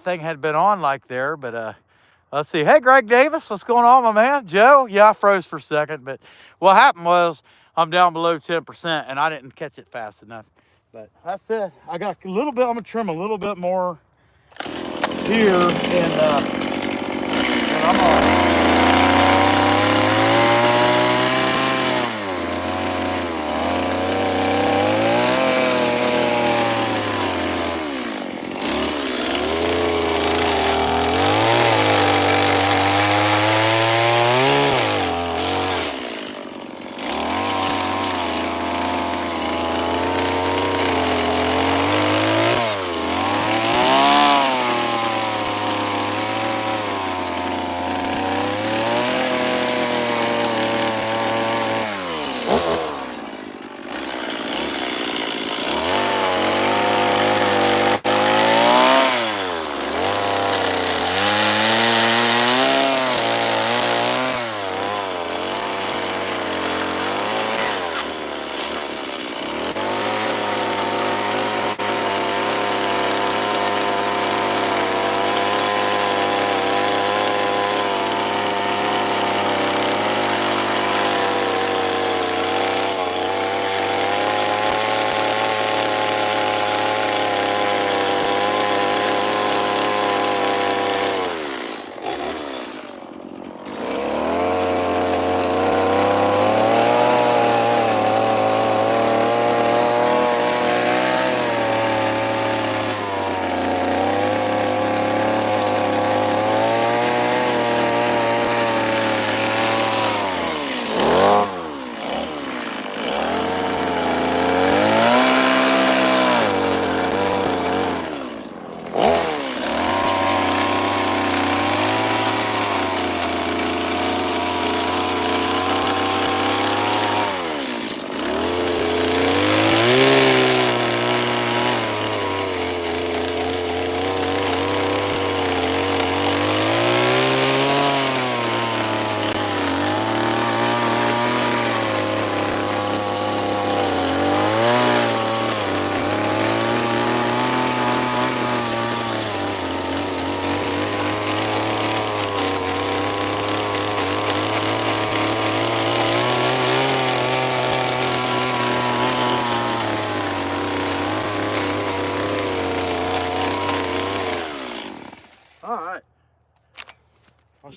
thing had been on like there, but let's see. Hey, Greg Davis, what's going on, my man? Joe? Yeah, I froze for a second, but what happened was I'm down below 10% and I didn't catch it fast enough. But that's it. I got a little bit. I'm gonna trim a little bit more here, and I'm on.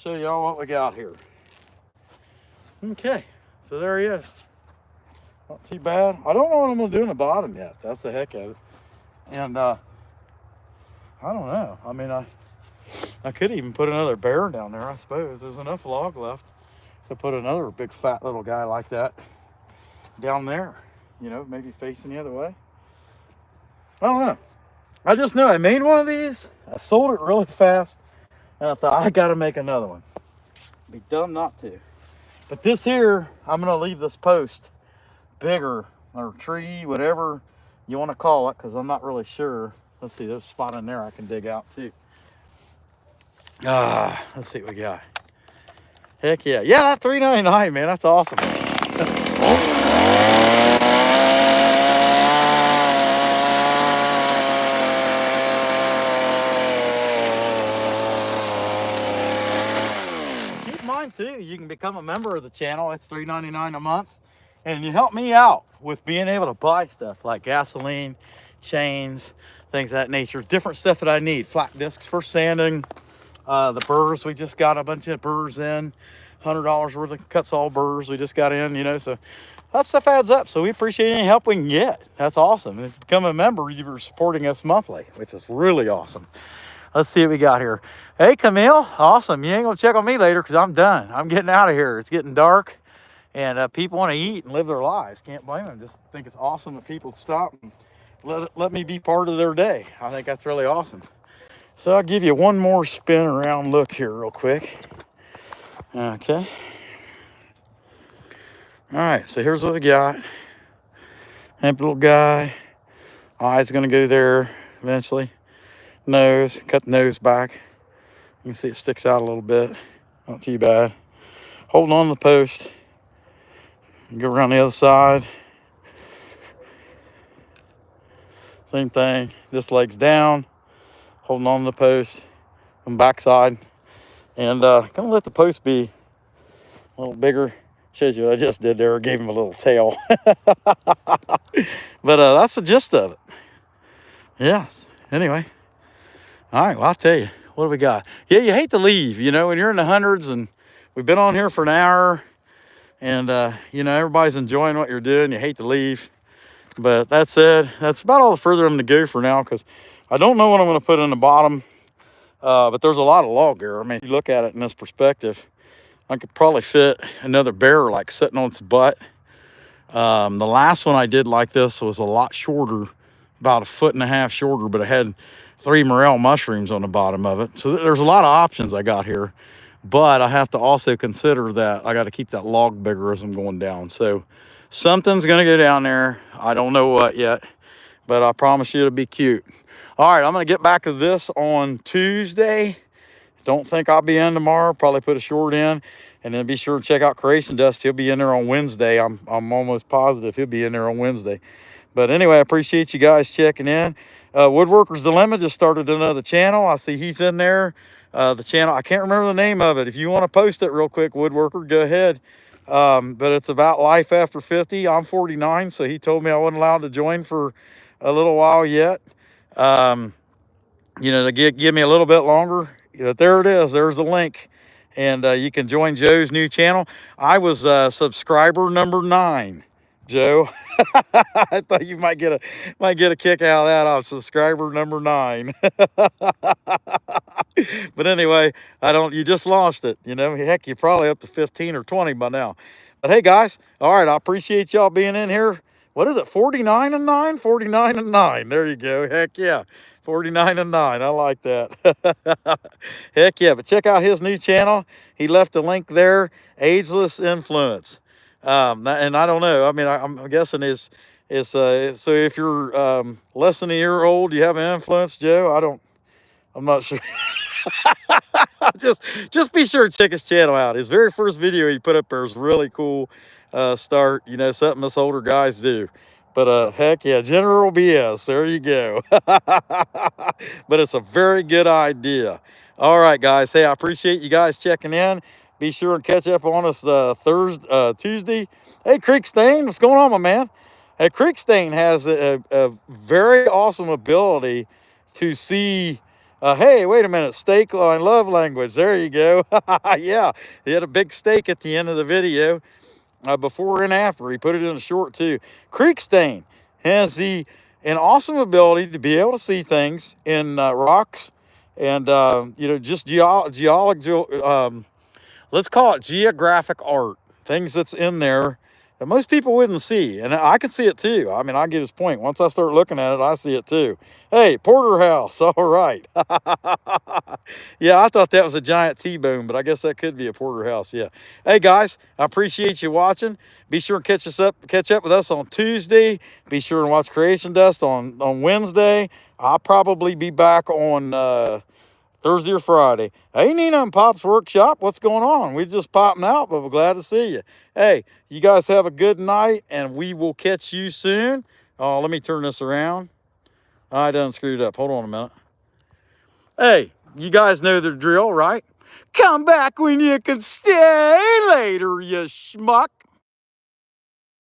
show y'all what we got here. Okay, so there he is. Not too bad. I don't know what I'm gonna do in the bottom yet. That's the heck of it. And I don't know. I mean, I could even put another bear down there, I suppose. There's enough log left to put another big fat little guy like that down there, you know, maybe facing the other way. I don't know. I just know I made one of these, I sold it really fast, and I thought I gotta make another one. Be dumb not to. But this here, I'm gonna leave this post bigger, or tree, whatever you want to call it, because I'm not really sure. Let's see, there's a spot in there I can dig out too. Let's see what we got. Heck yeah. Yeah, that $3.99, man, that's awesome. Keep in mind too, you can become a member of the channel. It's $3.99 a month. And you help me out with being able to buy stuff like gasoline, chains, things of that nature. Different stuff that I need. Flat discs for sanding. The burrs, we just got a bunch of burrs in. $100 worth of cuts all burrs we just got in, you know. So that stuff adds up. So we appreciate any help we can get. That's awesome. If you become a member, you're supporting us monthly, which is really awesome. Let's see what we got here. Hey, Camille. Awesome. You ain't going to check on me later because I'm done. I'm getting out of here. It's getting dark. And people want to eat and live their lives. Can't blame them. Just think it's awesome that people stop and let me be part of their day. I think that's really awesome. So I'll give you one more spin around look here real quick. Okay. All right, so here's what we got. Empty little guy. Eye's going to go there eventually. Nose, cut the nose back. You can see it sticks out a little bit. Not too bad. Holding on to the post. Go around the other side. Same thing. This leg's down. Holding on to the post on the back side. And gonna let the post be a little bigger. Shows you what I just did there. Gave him a little tail. But that's the gist of it. Yeah. Anyway. All right. Well, I'll tell you. What do we got? Yeah, you hate to leave, you know, when you're in the hundreds and we've been on here for an hour. And, you know, everybody's enjoying what you're doing. You hate to leave. But that said, that's about all the further I'm going to go for now because I don't know what I'm going to put in the bottom. But there's a lot of log here. I mean, if you look at it in this perspective, I could probably fit another bear like sitting on its butt. The last one I did like this was a lot shorter, about 1.5 feet shorter, but it had 3 morel mushrooms on the bottom of it. So there's a lot of options I got here. But I have to also consider that I got to keep that log bigger as I'm going down. So something's going to go down there. I don't know what yet, but I promise you it'll be cute. All right, I'm going to get back to this on Tuesday. Don't think I'll be in tomorrow. Probably put a short in. And then be sure to check out Creation Dust. He'll be in there on Wednesday. I'm almost positive he'll be in there on Wednesday. But anyway, I appreciate you guys checking in. Woodworker's Dilemma just started another channel. I see he's in there. The channel, I can't remember the name of it. If you want to post it real quick, Woodworker, go ahead. But it's about life after 50. I'm 49, so he told me I wasn't allowed to join for a little while yet. You know, to give me a little bit longer. But there it is. There's the link. And you can join Joe's new channel. I was subscriber number 9, Joe. I thought you might get a kick out of that. I'm subscriber number 9. But anyway, you just lost it. You know, heck, you're probably up to 15 or 20 by now. But hey, guys, all right, I appreciate y'all being in here. What is it, 49 and 9? 49 and 9. There you go. Heck yeah. 49 and 9. I like that. Heck yeah. But check out his new channel. He left a link there. Ageless Influence. And I don't know. I mean, I'm guessing is so if you're less than a year old, you have an influence, Joe. I'm not sure. just be sure to check his channel out. His very first video he put up there is really cool. Start, you know, something us older guys do. But heck yeah, General BS. There you go. But it's a very good idea. All right, guys. Hey, I appreciate you guys checking in. Be sure and catch up on us Tuesday. Hey, Creek Stain, what's going on, my man? Hey, Creek Stain has a very awesome ability to see Hey, wait a minute. Steak line, love language. There you go. Yeah, he had a big steak at the end of the video. Before and after. He put it in a short too. Creek stain has an awesome ability to be able to see things in rocks and just geological. Let's call it geographic art. Things that's in there that most people wouldn't see, and I can see it too. I mean, I get his point. Once I start looking at it, I see it too. Hey, porterhouse. All right. Yeah, I thought that was a giant T-bone, but I guess that could be a porterhouse. Yeah. Hey guys, I appreciate you watching. Be sure and catch up with us on Tuesday. Be sure and watch Creation Dust on Wednesday. I'll probably be back on Thursday or Friday. Hey, Nina and Pop's Workshop, what's going on? We're just popping out, but we're glad to see you. Hey, you guys have a good night, and we will catch you soon. Oh, let me turn this around. I done screwed up. Hold on a minute. Hey, you guys know the drill, right? Come back when you can stay later, you schmuck.